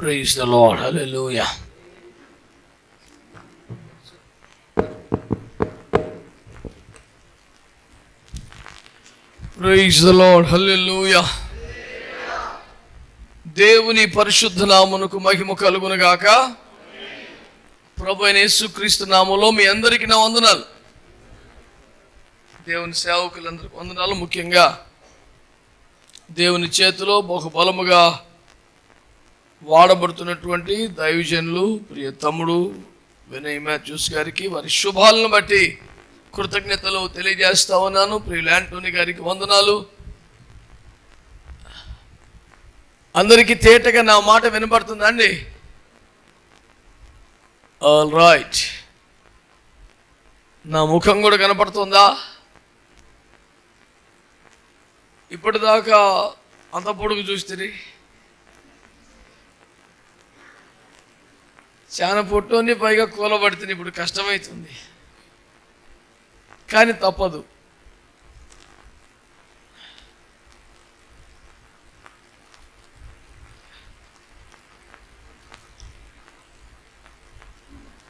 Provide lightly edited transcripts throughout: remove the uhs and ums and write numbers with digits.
Praise the Lord. Hallelujah. Praise the Lord. Hallelujah. దేవుని పరిశుద్ధ నామమునకు మహిమ కలుగును గాక. ప్రభువైన యేసుక్రీస్తు నామములో మీ అందరికీ నా వందనాలు. దేవుని సేవకులందరికీ వందనాలు. ముఖ్యంగా దేవుని చేతిలో బహుబలముగా వాడబడుతున్నటువంటి దైవజనులు ప్రియ తమ్ముడు వినయ్ మాథ్యూస్ గారికి వారి శుభాలను బట్టి కృతజ్ఞతలు తెలియజేస్తా ఉన్నాను. ప్రియులు యాంటోనీ గారికి వందనాలు. అందరికీ తేటగా నా మాట వినబడుతుందండి? All right. నా ముఖం కూడా కనపడుతుందా? ఇప్పటిదాకా అంత పొడుగు చూస్తే చాలా పొట్టుని పైగా కూలబడుతుంది. ఇప్పుడు కష్టమవుతుంది, కానీ తప్పదు.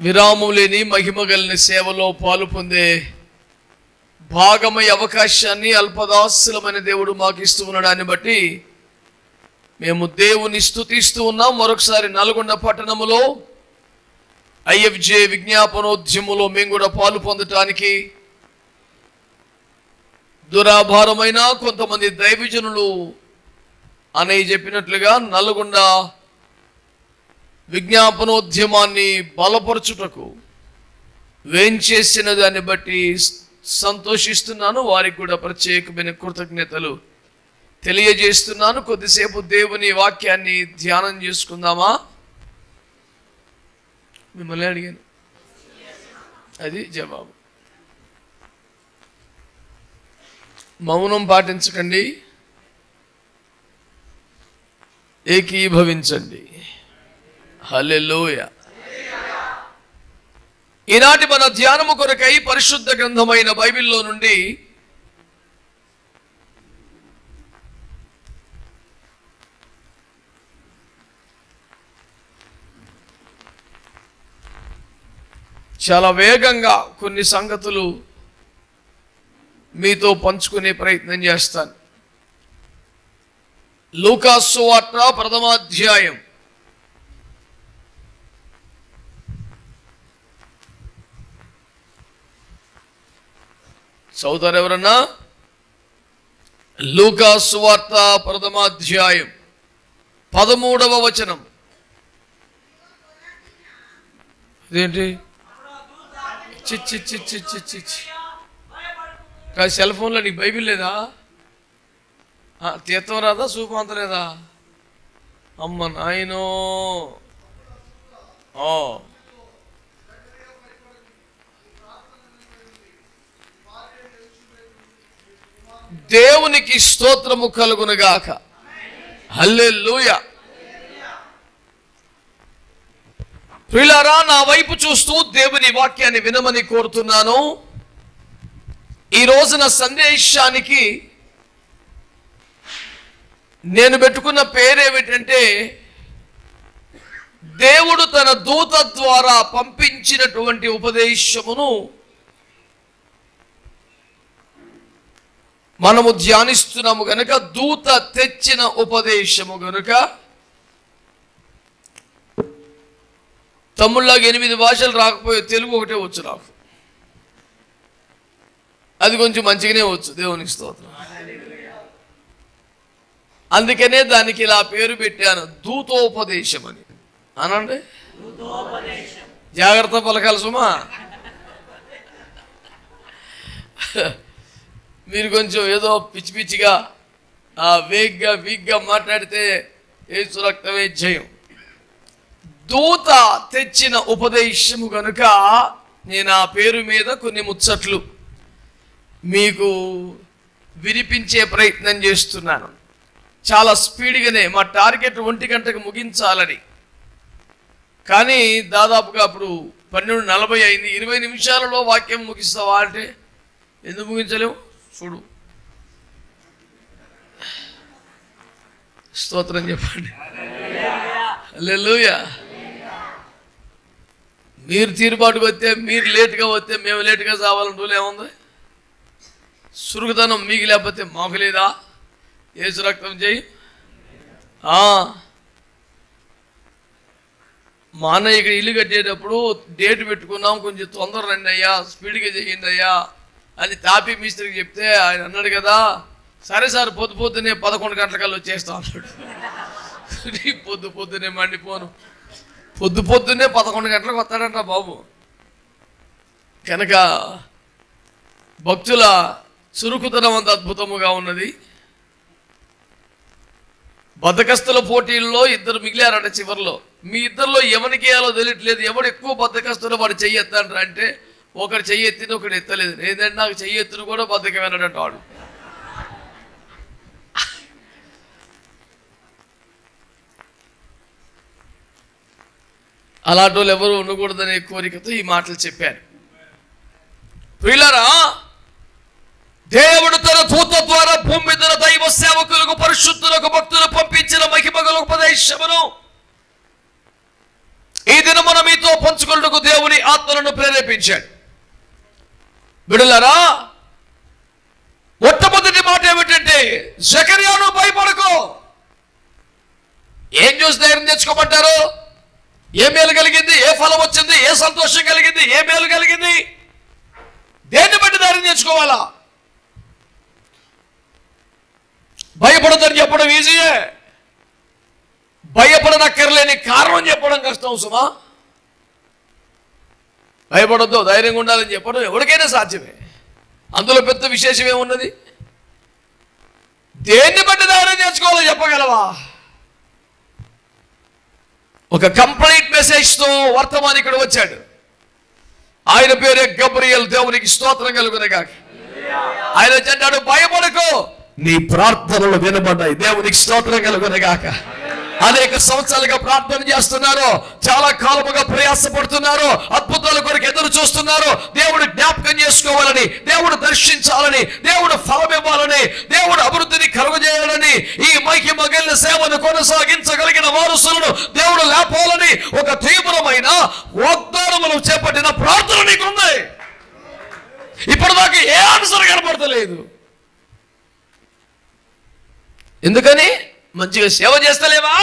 విరామం లేని మహిమ కలిగిన సేవలో పాలు పొందే భాగమై అవకాశాన్ని అల్పదాసులమైన దేవుడు మాకు ఇస్తూ ఉండడాన్ని బట్టి మేము దేవుని స్తుతిస్తూ ఉన్నాం. మరొకసారి నల్గొండ పట్టణములో ఐఎఫ్జే విజ్ఞాపనోద్యమంలో మేము కూడా పాలు పొందటానికి దురాభారమైన కొంతమంది దైవజనులు అని చెప్పినట్లుగా నల్గొండ విజ్ఞాపనోద్యమాన్ని బలపరచుటకు వేంచేసిన దాన్ని బట్టి సంతోషిస్తున్నాను. వారికి కూడా ప్రత్యేకమైన కృతజ్ఞతలు తెలియజేస్తున్నాను. కొద్దిసేపు దేవుని వాక్యాన్ని ధ్యానం చేసుకుందామా? మిమ్మల్ని అడిగాను, అది జవాబు. మౌనం పాటించకండి, ఏకీభవించండి. హల్లెలూయా. ఈనాటి మన ధ్యానము కొరకై పరిశుద్ధ గ్రంథమైన బైబిల్లో నుండి చాలా వేగంగా కొన్ని సంగతులు మీతో పంచుకునే ప్రయత్నం చేస్తాను. లూకా సువార్త 1వ అధ్యాయం చదువుతారు ఎవరన్నా? లూకా సువార్త 1వ అధ్యాయం 13వ వచనం. ఇదేంటి? సెల్ ఫోన్లో నీకు బైబిల్ లేదా? తీర్థం రాదా? సూపాంత లేదా? అమ్మ నాయనో. దేవునికి స్తోత్రము కలుగునుగాక. హల్లెలూయా. ప్రియులారా, నా వైపు చూస్తూ దేవుని వాక్యాన్ని వినమని కోరుతున్నాను. ఈ రోజున సందేశానికి నేను పెట్టుకున్న పేరేమిటంటే, దేవుడు తన దూత ద్వారా పంపించినటువంటి ఉపదేశమును మనము ధ్యానిస్తున్నాము గనుక, దూత తెచ్చిన ఉపదేశము గనుక తమ్ముళ్ళగా 8 భాషలు రాకపోయే తెలుగు ఒకటే వచ్చు నాకు. అది కొంచెం మంచిగానే వచ్చు. దేవునికి స్తోత్రం. అందుకనే దానికి ఇలా పేరు పెట్టాను, దూతోపదేశం అని. అనండి, జాగ్రత్త పలకాలి సుమా. మీరు కొంచెం ఏదో పిచ్చి పిచ్చిగా వీక్గా మాట్లాడితే యేసు రక్తమే జయం. దూత తెచ్చిన ఉపదేశము కనుక నేను ఆ పేరు మీద కొన్ని ముచ్చట్లు మీకు వినిపించే ప్రయత్నం చేస్తున్నాను. చాలా స్పీడ్గానే, మా టార్గెట్ 1 గంటకు ముగించాలని. కానీ దాదాపుగా అప్పుడు 12:40 అయింది. 20 నిమిషాలలో వాక్యం ముగిస్తావా అంటే ఎందుకు ముగించలేము? చూడు, స్తోత్రం చెప్పండి. హల్లెలూయా. మీరు తీరుబాటుకు వస్తే, మీరు లేటుగా వస్తే మేము లేటుగా చావాలని రూల్ ఏముంది? సురుగుతనం మీకు లేకపోతే మాకు లేదా? యేసు రక్తం చేయి. మా అన్నయ్య ఇక్కడ ఇల్లు కట్టేటప్పుడు డేట్ పెట్టుకున్నాం, కొంచెం తొందర రండి అయ్యా, స్పీడ్గా చేయండి అయ్యా అని తాపీ మిస్త్రికి చెప్తే ఆయన అన్నాడు కదా, సరే సార్ పొద్దున్నే 11 గంటలకల్లా వచ్చేస్తా అన్నాడు. పొద్దున్నే మండిపోను, పొద్దున్నే 11 గంటలకు వస్తాడంట బాబు. కనుక భక్తుల చురుకుతనం అంత అద్భుతముగా ఉన్నది. బద్దకస్తుల పోటీల్లో 2 మిగిలారంట చివరిలో. మీ ఇద్దరిలో ఎవరికి వేయాలో తెలియట్లేదు, ఎవడు ఎక్కువ బద్దకస్తులు వాడు చెయ్యెత్తాడు అంటే ఒకడు చెయ్యెత్తిని ఒకడు ఎత్తలేదు. ఏంటంటే నాకు చెయ్యెత్తును కూడా బద్దకమేనాడంట వాడు. అలాంటి వాళ్ళు ఎవరు ఉండకూడదనే కోరికతో ఈ మాటలు చెప్పారు. ప్రియులారా, దేవుడు తన దూత ద్వారా భూమి మీద దైవ సేవకులకు, పరిశుద్ధులకు, భక్తులు పంపించిన మహిమగల ఉపదేశమును ఈ దినమున మీతో పంచుకొనుటకు దేవుని ఆత్మలను ప్రేరేపించాడు. బిడ్డలారా, మొట్టమొదటి మాట ఏమిటంటే, జకర్యాను భయపడకు. ఏం చూసి ధైర్యం తెచ్చుకోమంటారు? ఏ మేలు కలిగింది? ఏ ఫలం వచ్చింది? ఏ సంతోషం కలిగింది? ఏ మేలు కలిగింది? దేన్ని బట్టి ధైర్యం తెచ్చుకోవాలా? భయపడదని చెప్పడం ఈజీయే, భయపడనక్కర్లేని కారణం చెప్పడం కష్టం సుమా. భయపడద్దు, ధైర్యంగా ఉండాలని చెప్పడం ఎవరికైనా సాధ్యమే. అందులో పెద్ద విశేషం ఏమున్నది? దేన్ని బట్టి ధైర్యం తెచ్చుకోవాలో చెప్పగలవా? ఒక కంప్లీట్ మెసేజ్తో వర్తమానికుడు వచ్చాడు. ఆయన పేరే గబ్రియల్. దేవునికి స్తోత్రం కలుగునగాక. ఆయన చెడ్డాడు, భయపడకు, నీ ప్రార్థనలు వినబడ్డాయి. దేవునికి స్తోత్రం కలుగునగాక. అనేక సంవత్సరాలుగా ప్రార్థన చేస్తున్నారు, చాలా కాలముగా ప్రయాసపడుతున్నారు, అద్భుతాల కొరకు ఎదురు చూస్తున్నారు. దేవుడు జ్ఞాపకం చేసుకోవాలని, దేవుడు దర్శించాలని, దేవుడు ఫలం ఇవ్వాలని, దేవుడు అభివృద్ధిని కలుగజేయాలని, ఈ మహిమగల సేవను కొనసాగించగలిగిన వారసులను దేవుడు లేపాలని ఒక తీవ్రమైన వాగ్దానములు చేపట్టిన ప్రార్థన నీకుంది. ఇప్పటిదాకా ఏ ఆన్సర్ కనపడతలేదు. ఎందుకని? మంచిగా సేవ చేస్తలేవా?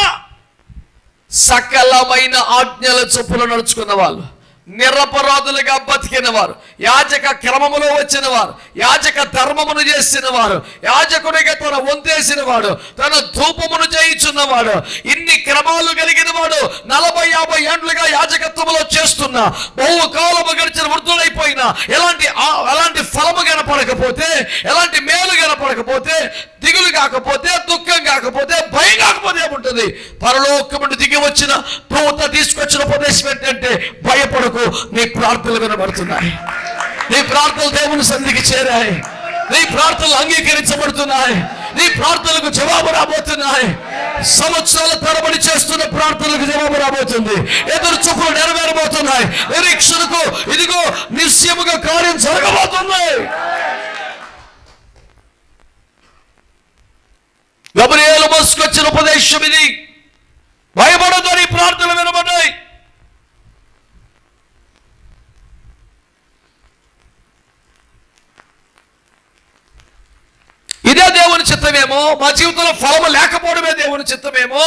సకలమైన ఆజ్ఞల చొప్పున నడుచుకున్న వాళ్ళు, నిరపరాధులుగా బతికిన వారు, యాజక క్రమములో వచ్చిన వారు, యాజక ధర్మమును చేసిన వారు, యాజకునిగా తన వంతేసిన వాడు, తన ధూపమును చేయించున్నవాడు, ఇన్ని క్రమాలు కలిగిన వాడు, 40-50 ఏండ్లుగా యాజకత్వములో చేస్తున్నా, బహుకాలము గడిచిన వృద్ధులైపోయినా ఎలాంటి ఫలము కనపడకపోతే, ఎలాంటి మేలు కనపడకపోతే, దిగులు కాకపోతే, దుఃఖం కాకపోతే, భయం కాకపోతే ఏముంటుంది? పరలోకము నుండి దిగి వచ్చిన దూత తీసుకొచ్చిన ఉపదేశం ఏంటంటే, భయపడకు, నీ ప్రార్థనలు వినబడుతున్నాయి, నీ ప్రార్థనలు దేవుని సన్నిధికి చేరాయి, నీ ప్రార్థనలు అంగీకరించబడుతున్నాయి, నీ ప్రార్థనలకు జవాబు రాబోతున్నాయి. సంవత్సరాల తరబడి చేస్తున్న ప్రార్థనలకు జవాబు రాబోతుంది. ఎదురు చూపులు నెరవేరబోతున్నాయి. నిరీక్షణకు ఇదిగో నిశ్చయముగా కార్యం జరగబోతుంది. గబ్రియలు మోసుకొచ్చిన ఉపదేశం ఇది. భయపడదని ప్రార్థనలు వినబడ్డాయి. ఇదే దేవుని చిత్తమేమో, మా జీవితంలో ఫలము లేకపోవడమే దేవుని చిత్తమేమో,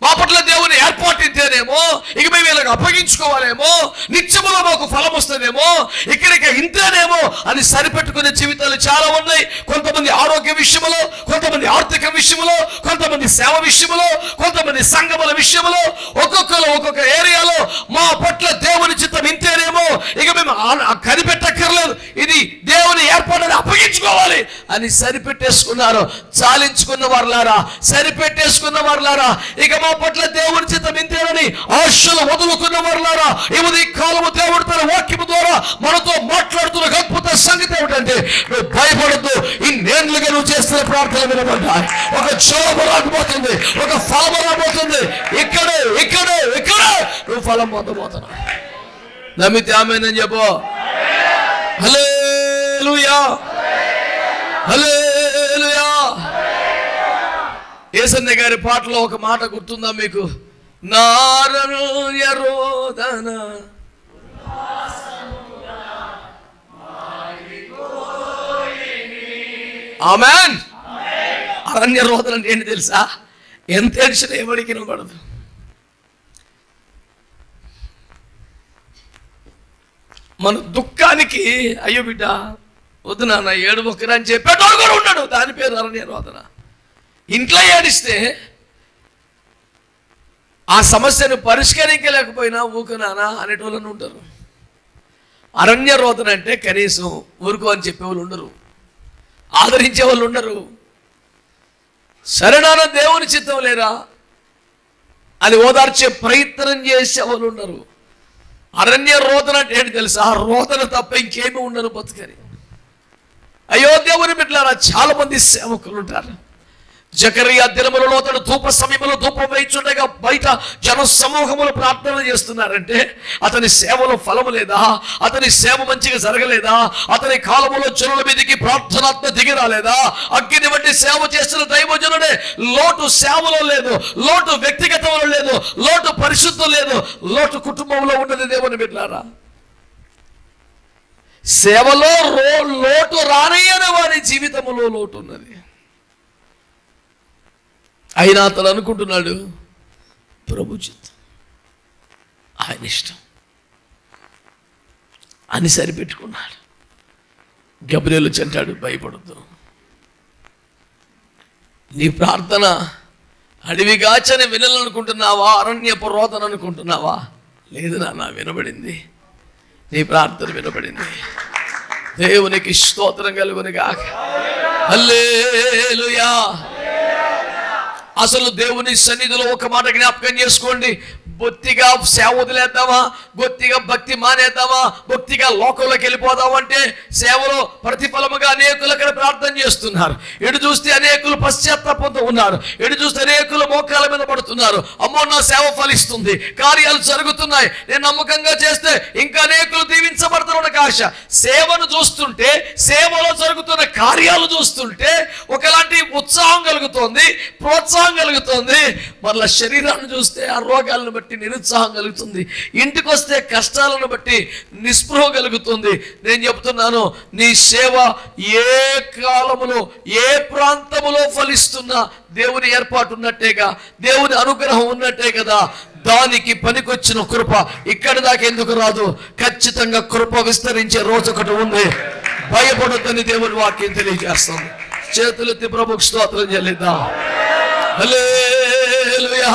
మా పట్ల దేవుని ఏర్పాటు ఇంతేనేమో, ఇక మేము వీళ్ళకి అప్పగించుకోవాలేమో, నిత్యములో మాకు ఫలం వస్తుందేమో, ఇక్కడికి ఇంతేనేమో అని సరిపెట్టుకునే జీవితాలు చాలా ఉన్నాయి. కొంతమంది ఆరోగ్య విషయంలో, కొంతమంది ఆర్థిక విషయంలో, కొంతమంది సేవ విషయంలో, కొంతమంది సంఘముల విషయంలో, ఒక్కొక్కరు ఒక్కొక్క ఏరియాలో మా పట్ల దేవుని చిత్తం ఇంతేనేమో, ఇక మేము కనిపెట్టక్కర్లేదు, ఇది దేవుని ఏర్పాటుని అప్పగించుకోవాలి అని సరిపెట్టేసుకున్నారు. చాలించుకున్న వారులారా, సరిపెట్టేసుకున్న వారులారా, ఇక మా పట్ల దేవుని చిత్తం ఇంతేనని ఆశలు వదులుకున్న వారులారా, ఈ కాలము దేవుడు తన వాక్యము ద్వారా మనతో మాట్లాడుతున్న అద్భుత సంగతి ఏమిటంటే, నువ్వు భయపడద్దు. ఇన్నేళ్లుగా నువ్వు చేస్తున్న ప్రార్థన వినబడ్డాయి. ఒక జవాబు రాకపోతుంది, ఒక ఫలం రాబోతుంది. ఇక్కడే ఇక్కడే ఇక్కడే నువ్వు ఫలం పొందబోతున్నావు. నమ్మితే ఆమేనని చెప్పు. హల్లెలూయా, హల్లెలూయా. యేసయ్య గారి పాటలో ఒక మాట గుర్తుందా మీకు? నారణ్య రోదన. ఆమేన్. అరణ్య రోదన అంటే ఏంటి తెలుసా? ఎంత ఏడ్చినా ఎవరికి వినపడదు. మన దుఃఖానికి అయ్యో బిడ్డ వద్దు నాన్న ఏడుమొక్కరా అని చెప్పేటోడు కూడా ఉన్నాడు. దాని పేరు అరణ్య రోదన. ఇంట్లో ఏడిస్తే ఆ సమస్యను పరిష్కరించలేకపోయినా ఊకునానా అనేటోళ్ళని ఉంటారు. అరణ్య రోదన అంటే కనీసం ఊరుకో అని చెప్పేవాళ్ళు ఉండరు, ఆదరించే వాళ్ళు ఉండరు. సరే నాన్న దేవుని చిత్తం లేరా అని ఓదార్చే ప్రయత్నం చేసే వాళ్ళు ఉండరు. అరణ్య రోదన అంటే ఏంటి తెలుసా? ఆ రోదన తప్ప ఇంకేమీ ఉండరు బతుకని. అయ్యో దేవుని బిడ్డలారా, చాలా మంది సేవకులు ఉంటారు. జకరియా దినములలో అతడు ధూప సమయంలో ధూపం వేయించుండగా బయట జన సమూహములు ప్రార్థన చేస్తున్నారంటే అతని సేవలో ఫలము లేదా? అతని సేవ మంచిగా జరగలేదా? అతని కాలములో జనుల మీదకి ప్రార్థనాత్మ దిగి రాలేదా? అగ్ని వంటి సేవ చేస్తున్న దైవజనుడే లోటు సేవలో లేదు, లోటు వ్యక్తిగతంలో లేదు, లోటు పరిశుద్ధం లేదు, లోటు కుటుంబంలో ఉన్నది. దేవుని బిడ్డలారా, సేవలో లోటు రానయ్యని వారి జీవితంలో లోటు ఉన్నది. అయినా అతను అనుకుంటున్నాడు ప్రభు చిత్తం, ఆయన ఇష్టం అని సరిపెట్టుకున్నాడు. గబ్రియేలు చెంటాడు, భయపడద్దు, నీ ప్రార్థన అడవిగాచని వినాలనుకుంటున్నావా? అరణ్యపు రోదన అనుకుంటున్నావా? లేదు నాన్న, వినబడింది, నీ ప్రార్థన వినబడింది. దేవునికి స్తోత్రం కలుగునుగాక. హల్లెలూయా. అసలు దేవుని సన్నిధిలో ఒక మాట జ్ఞాపకం చేసుకోండి. బొత్తిగా సేవ వదిలేద్దామా, బొత్తిగా భక్తి మానేద్దామా, బొత్తిగా లోకంలోకి వెళ్ళిపోదామా అంటే సేవలో ప్రతిఫలముగా అనేకులు అక్కడ ప్రార్థన చేస్తున్నారు. ఎటు చూస్తే అనేకులు పశ్చాత్తాపంతో ఉన్నారు. ఎటు చూస్తే అనేకులు మోకాల మీద పడుతున్నారు. అమ్మో నా సేవ ఫలిస్తుంది, కార్యాలు జరుగుతున్నాయి, నేను నమ్మకంగా చేస్తే ఇంకా అనేకులు దీవించబడతారు ఆశ. సేవను చూస్తుంటే, సేవలో జరుగుతున్న కార్యాలు చూస్తుంటే ఒకలాంటి ఉత్సాహం కలుగుతోంది, ప్రోత్సాహం కలుగుతోంది. మళ్ళీ శరీరాన్ని చూస్తే ఆ రోగాలను బట్టి నిరుత్సాహం కలుగుతుంది. ఇంటికి వస్తే కష్టాలను బట్టి నిస్పృహ కలుగుతుంది. నేను చెప్తున్నాను, నీ సేవ ఏ కాలములో ఏ ప్రాంతములో ఫలిస్తున్నా దేవుని ఏర్పాటు ఉన్నట్టేగా, దేవుని అనుగ్రహం ఉన్నట్టే కదా. దానికి పనికొచ్చిన కృప ఇక్కడి దాకా ఎందుకు రాదు? ఖచ్చితంగా కృప విస్తరించే రోజు ఒకటి ఉంది. భయపడొద్దని దేవుని వాక్యం తెలియజేస్తుంది. చేతులెత్తి ప్రభువుకు స్తోత్రం చెల్లిద్దాం. హల్లెలూయా.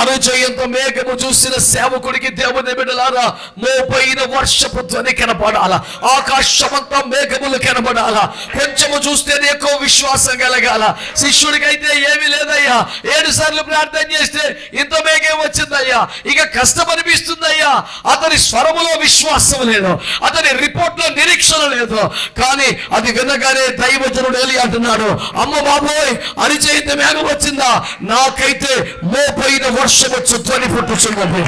అనుచయంతో మేఘము చూసిన సేవకుడికి దేవుని బిడ్డలారా మోపైన వర్షపు ధ్వని కనపడాలా, ఆకాశమంతా మేఘములు కనపడాలా. కొంచెము చూస్తేనే ఎక్కువ విశ్వాసం కలగాల. శిష్యుడికి అయితే ఏమీ లేదయ్యా, 7 సార్లు ప్రార్థన చేస్తే ఇంత మేఘం వచ్చిందయ్యా, ఇక కష్టం అనిపిస్తుందయ్యా. అతని స్వరములో విశ్వాసం లేదు, అతని రిపోర్ట్ లో నిరీక్షణ లేదు. కానీ అది వినగానే దైవజనుడు ఏలి అంటున్నాడు, అమ్మ బాబోయ్ అనుచయంతో మేఘం వచ్చిందా, నాకైతే మోపైన వర్షము ధ్వని పుట్టుచున్నది,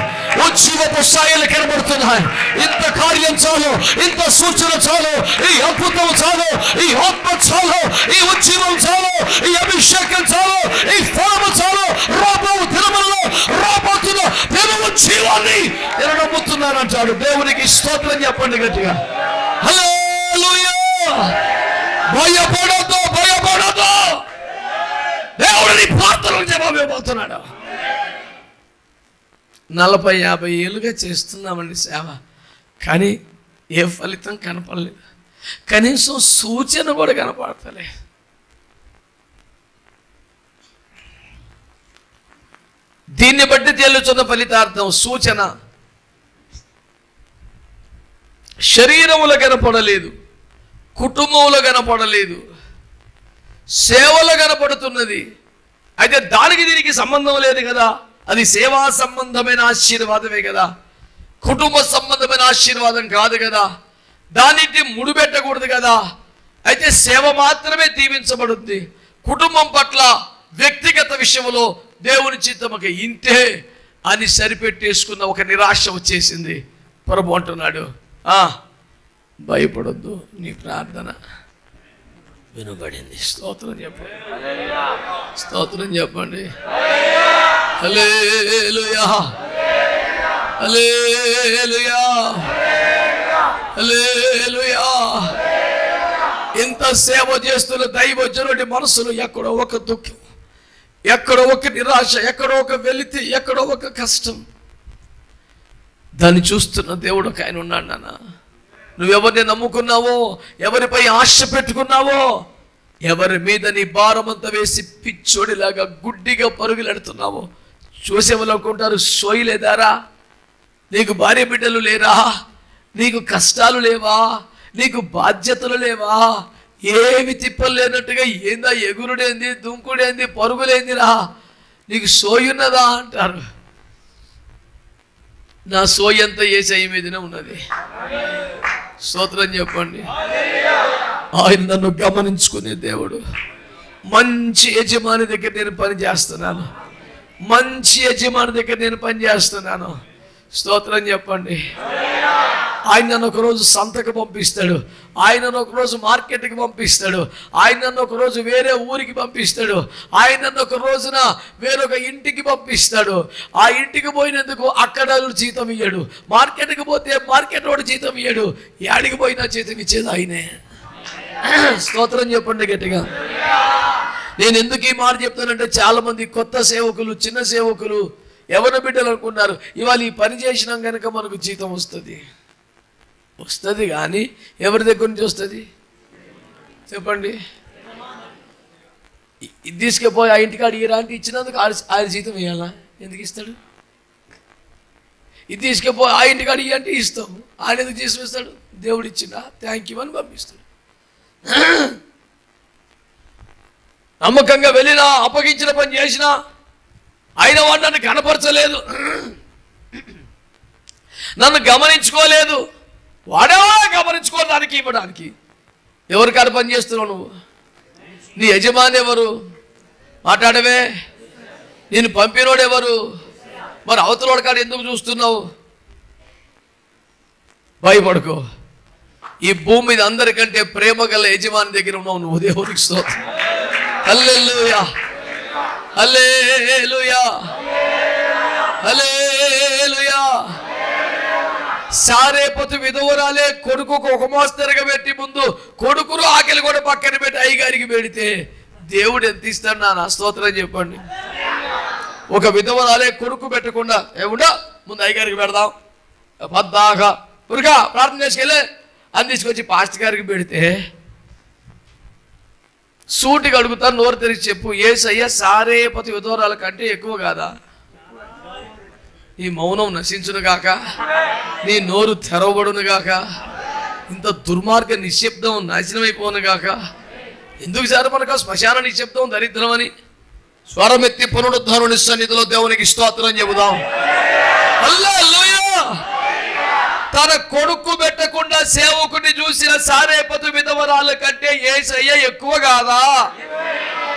ఉజ్జీవపు సాయలు కనబడుతున్నాయి. ఇంత కార్యం చాలు, ఇంత సూచన చాలు, ఈ అద్భుతం చాలు, ఈ ఆత్మ చాలు, ఈ ఉజ్జీవం చాలు, ఈ అభిషేకం చాలు, ఈ ఫలము చాలు. రాబోతున్న దేవుని జీవాన్ని నేను నమ్ముతున్నానంటాడు. దేవునికి స్తోత్రం చెప్పండి గట్టిగా. హల్లెలూయా. భయపడొద్దు, భయపడొద్దు. దేవుడిని ప్రార్థనలు జవాబు ఇవ్వబోతున్నాడు. 40-50 ఏళ్ళుగా చేస్తున్నామండి సేవ, కానీ ఏ ఫలితం కనపడలేదు. కనీసం సూచన కూడా కనపడతలే. దీన్ని బట్టి తేలుచున్న ఫలితార్థం సూచన శరీరములో కనపడలేదు, కుటుంబంలో కనపడలేదు, సేవలో కనపడుతున్నది. అయితే దానికి దీనికి సంబంధం లేదు కదా. అది సేవా సంబంధమైన ఆశీర్వాదమే కదా, కుటుంబ సంబంధమైన ఆశీర్వాదం కాదు కదా. దానిని ముడిపెట్టకూడదు కదా. అయితే సేవ మాత్రమే దీవించబడుద్ది. కుటుంబం పట్ల వ్యక్తిగత విషయంలో దేవుని చిత్తముకి ఇంతే అని సరిపెట్టేసుకున్న ఒక నిరాశ వచ్చేసింది. ప్రభు అంటున్నాడు, భయపడొద్దు, నీ ప్రార్థన వినబడింది. స్తోత్రం చెప్పండి, స్తోత్రం చెప్పండి. హల్లెలూయా, హల్లెలూయా, హల్లెలూయా. ఇంత సేవ చేస్తున్న దైవజనుడి మనసులో ఎక్కడో ఒక దుఃఖం, ఎక్కడో ఒక నిరాశ, ఎక్కడో ఒక వెలితి, ఎక్కడో ఒక కష్టం. దాన్ని చూస్తున్న దేవుడు ఒక ఆయన ఉన్నాడు. నాన్న, నువ్వెవరిని నమ్ముకున్నావో, ఎవరిపై ఆశ పెట్టుకున్నావో, ఎవరి మీద నీ భారమంతా వేసి పిచ్చోడిలాగా గుడ్డిగా పరుగులెడుతున్నావో, చూసేవాళ్ళు అనుకుంటారు సోయలేదారా, నీకు భార్య బిడ్డలు లేరా, నీకు కష్టాలు లేవా, నీకు బాధ్యతలు లేవా, ఏమి తిప్పలు లేనట్టుగా ఏందా ఎగురుడేంది, దుంకుడేంది, పరుగులేందిరా, నీకు సోయున్నదా అంటారు. నా సోయి అంతా యేసయ్య మీదనే ఉన్నది. స్తోత్రం చెప్పండి. ఆయన నన్ను గమనించుకునే దేవుడు. మంచి యజమాని దగ్గర నేను పని చేస్తున్నాను, మంచి యజమాని దగ్గర నేను పని చేస్తున్నాను. స్తోత్రం చెప్పండి. ఆయన నన్ను ఒకరోజు సంతకు పంపిస్తాడు, ఆయన నన్ను ఒకరోజు మార్కెట్కి పంపిస్తాడు, ఆయన నన్ను ఒకరోజు వేరే ఊరికి పంపిస్తాడు, ఆయన నన్ను ఒక రోజున వేరొక ఇంటికి పంపిస్తాడు. ఆ ఇంటికి పోయినందుకు అక్కడ జీతం ఇయ్యడు, మార్కెట్కి పోతే మార్కెట్ వాడు జీతం ఇయ్యడు, యాడికి పోయినా జీతం ఇచ్చేది ఆయనే. స్తోత్రం చెప్పండి గట్టిగా. నేను ఎందుకు ఈ మాట చెప్తానంటే, చాలా మంది కొత్త సేవకులు, చిన్న సేవకులు, ఎవరి బిడ్డలు అనుకున్నారు ఇవాళ ఈ పని చేసినాం కనుక మనకు జీతం వస్తుంది. వస్తుంది కానీ ఎవరి దగ్గర నుంచి వస్తుంది చెప్పండి? ఇది తీసుకుపోయి ఆ ఇంటికాడ ఇరా అంటే ఇచ్చినందుకు ఆయన జీతం ఇవ్వాలా? ఎందుకు ఇస్తాడు? ఇది తీసుకుపోయి ఆ ఇంటికాడ ఇయ్య అంటే ఇస్తాం, ఆయన ఎందుకు తీసుకొస్తాడు? దేవుడు ఇచ్చిందా, థ్యాంక్ యూ అని పంపిస్తాడు. నమ్మకంగా వెళ్ళినా, అప్పగించిన పని చేసినా అయిన వాడు నన్ను కనపరచలేదు, నన్ను గమనించుకోలేదు. వాడేవా గమనించుకోవడానికి, ఇవ్వడానికి? ఎవరి కాడ పని చేస్తున్నావు నువ్వు? నీ యజమాని ఎవరు? మాట్లాడవే. నేను పంపినోడు ఎవరు? మరి అవతలోడి కాడ ఎందుకు చూస్తున్నావు? భయపడుకో. ఈ భూమి మీద అందరికంటే ప్రేమ గల యజమాని దగ్గర ఉన్నావు నువ్వు. దేవునికి స్తోత్రం. హల్లెలూయా, హల్లెలూయా, హల్లెలూయా. సారేపతు విధవరాలే కొడుకుకు ఒక మోస్తరుగా పెట్టి ముందు కొడుకును ఆకలి కూడా పక్కన పెట్టి అయ్యగారికి పెడితే దేవుడు ఎంత ఇస్తాడు? నా స్తోత్రం చెప్పండి. ఒక విధవరాలే కొడుకు పెట్టకుండా ఏముండా ముందు అయ్యగారికి పెడదాం, పద్దాగా పురుగా ప్రార్థన చేసుకెళ్ళి అని తీసుకొచ్చి పాస్టర్ గారికి పెడితే సూటిగా అడుగుతాను, నోరు తెరిచి చెప్పు, యేసయ్య సారేపతి విధవరాల కంటే ఎక్కువ కాదా? నీ మౌనం నశించును గాక, నీ నోరు తెరవబడును గాక, ఇంత దుర్మార్గ నిశ్శబ్దం నాశనమైపోను గాక. ఎందుకు సార్ మనకు శ్మశాన నిశ్శబ్దం దరిద్రం అని? స్వరమెత్తి పునరుద్ధారుని సన్నిధిలో దేవునికి స్తోత్రం చెబుదాం. హల్లెలూయా. తన కొడుకు పెట్టకుండా సేవకుని చూసిన సారేపతు విధవరాల కంటే యేసయ్య ఎక్కువ కాదా?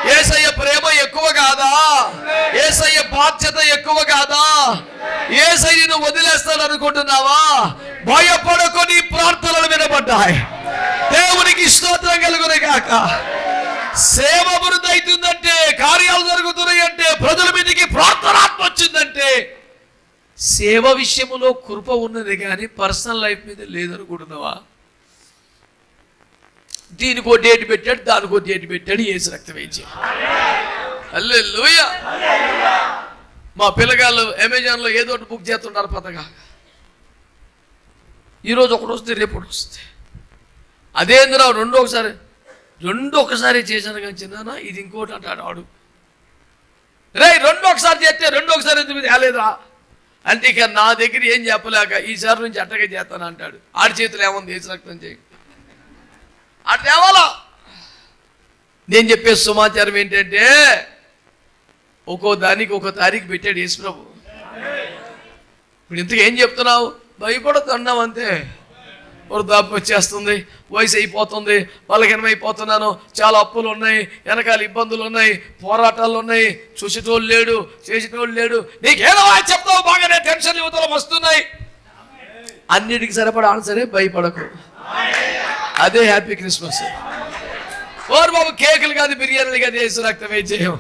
యేసయ్య ప్రేమ ఎక్కువ కాదా? యేసయ్య బాధ్యత ఎక్కువ కాదా? యేసయ్యను వదిలేస్తాను అనుకుంటున్నావా? భయపడకు, నీ ప్రార్థనలు వినబడ్డాయి. దేవునికి స్తోత్రం కలుగును గాక. సేవ అభివృద్ధి అవుతుందంటే, కార్యాలు జరుగుతున్నాయి అంటే, ప్రజల మీదకి ప్రార్థనాత్మ వచ్చిందంటే సేవ విషయంలో కృప ఉన్నది కానీ పర్సనల్ లైఫ్ మీద లేదనుకుంటున్నావా? దీనికో డేట్ పెట్టాడు, దానికో డేట్ పెట్టాడు, యేసు రక్తం వేయించి. హల్లెలూయా. మా పిల్లగాళ్ళు అమెజాన్లో ఏదో ఒకటి బుక్ చేస్తుంటారు పథగా. ఈరోజు ఒకటి వస్తుంది, రేపు ఒకటి వస్తుంది. అదేంద్రా రెండు ఒకసారి చేశాను కానీ చిన్న ఇది ఇంకోటి అంటాడు ఆడు. రే రెండు ఒకసారి చేస్తే రెండు ఒకసారి ఎందుకు తేలేదా అంటే, ఇక నా దగ్గర ఏం చెప్పలేక ఈసారి నుంచి అట్టగా చేస్తాను అంటాడు. ఆడి చేతులు ఏముంది, యేసు రక్తం చేయి అటు తేవాలా. నేను చెప్పే సమాచారం ఏంటంటే, ఒక్కో దానికి ఒక తారీఖు పెట్టాడు యేసు ప్రభు. ఇప్పుడు ఇంతకు ఏం చెప్తున్నావు? భయపడద్దు అన్నావు అంతే. వృద్ధాప్యం వచ్చేస్తుంది, వయసు అయిపోతుంది, బలహీనమైపోతున్నాను, చాలా అప్పులు ఉన్నాయి, వెనకాల ఇబ్బందులు ఉన్నాయి, పోరాటాలు ఉన్నాయి, చూసేటోళ్ళు లేడు, చేసేటోళ్ళు లేడు, నీకేదో చెప్తావు, బాగానే టెన్షన్ యువతలు వస్తున్నాయి. అన్నిటికి సరిపడా ఆన్సరే భయపడకు. అదే హ్యాపీ క్రిస్మస్. ఓరు బాబు, కేకులు కాదు, బిర్యానీలు కాదు, యేసు రక్తమే జయం.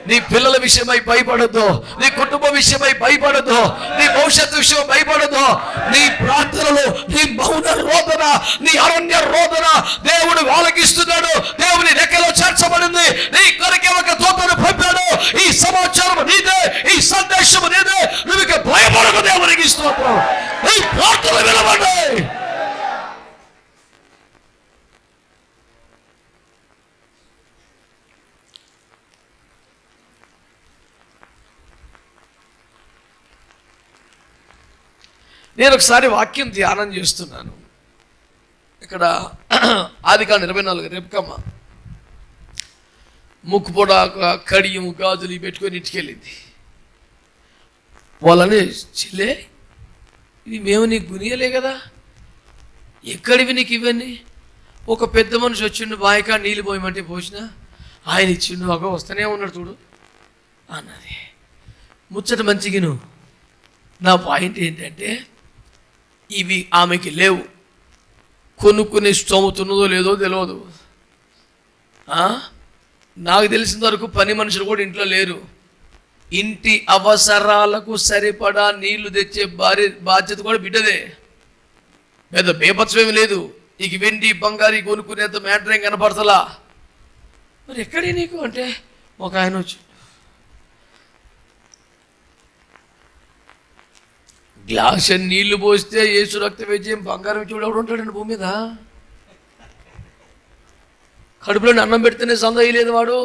నీ పిల్లల విషయమై భయపడద్దు, నీ కుటుంబ విషయమై భయపడద్దు, నీ భవిష్యత్తు విషయం భయపడద్దు. నీ ప్రార్థనలు, నీ మౌన రోదన, నీ అరణ్య రోదన దేవుడు ఆలకిస్తున్నాడు. దేవుని రెక్కలో చేర్చబడింది. నీ కొరకే ఒక దూతను పంపాడు. ఈ సమాచారం నీదే, ఈ సందేశం నీదే. నువ్వు ఇక భయపడకు. దేవునికి స్తోత్రం. నీ ప్రార్థన వినబడి నేను ఒకసారి వాక్యం ధ్యానం చేస్తున్నాను. ఇక్కడ ఆదికాండం 24 రెబ్కమ్మ ముక్కు పొడ కడియము గాజులు పెట్టుకొని ఇంటికెళ్ళింది. వాళ్ళని చెల్లే ఇవి మేము నీకు గునియలే కదా, ఎక్కడివి నీకు ఇవన్నీ? ఒక పెద్ద మనిషి వచ్చిండు, బాయికా నీళ్ళు పోయమంటే పోసిన ఆయన ఇచ్చిండు, అగో వస్తూనే ఉన్నాడు చూడు అన్నది. ముచ్చట మంచిగిను. నా పాయింట్ ఏంటంటే ఇవి ఆమెకి లేవు. కొనుక్కునే స్తోమతున్నదో లేదో తెలియదు. నాకు తెలిసిన వరకు పని మనుషులు కూడా ఇంట్లో లేరు. ఇంటి అవసరాలకు సరిపడా నీళ్లు తెచ్చే బాధ్యత కూడా బిడ్డదే. పెద్ద బేపత్సమేమి లేదు. ఇక వెండి బంగారు కొనుక్కునేంత మ్యాటర్ ఏం కనపడతలా. మరి ఎక్కడే నీకు అంటే ఒక ఆయన వచ్చి గ్లాస్ నీళ్లు పోస్తే యేసు రక్త వేద్యం బంగారం చూడు ఎవడు ఉంటాడండి భూమి మీద? కడుపులో అన్నం పెడితేనే సందేహలేదు వాడు.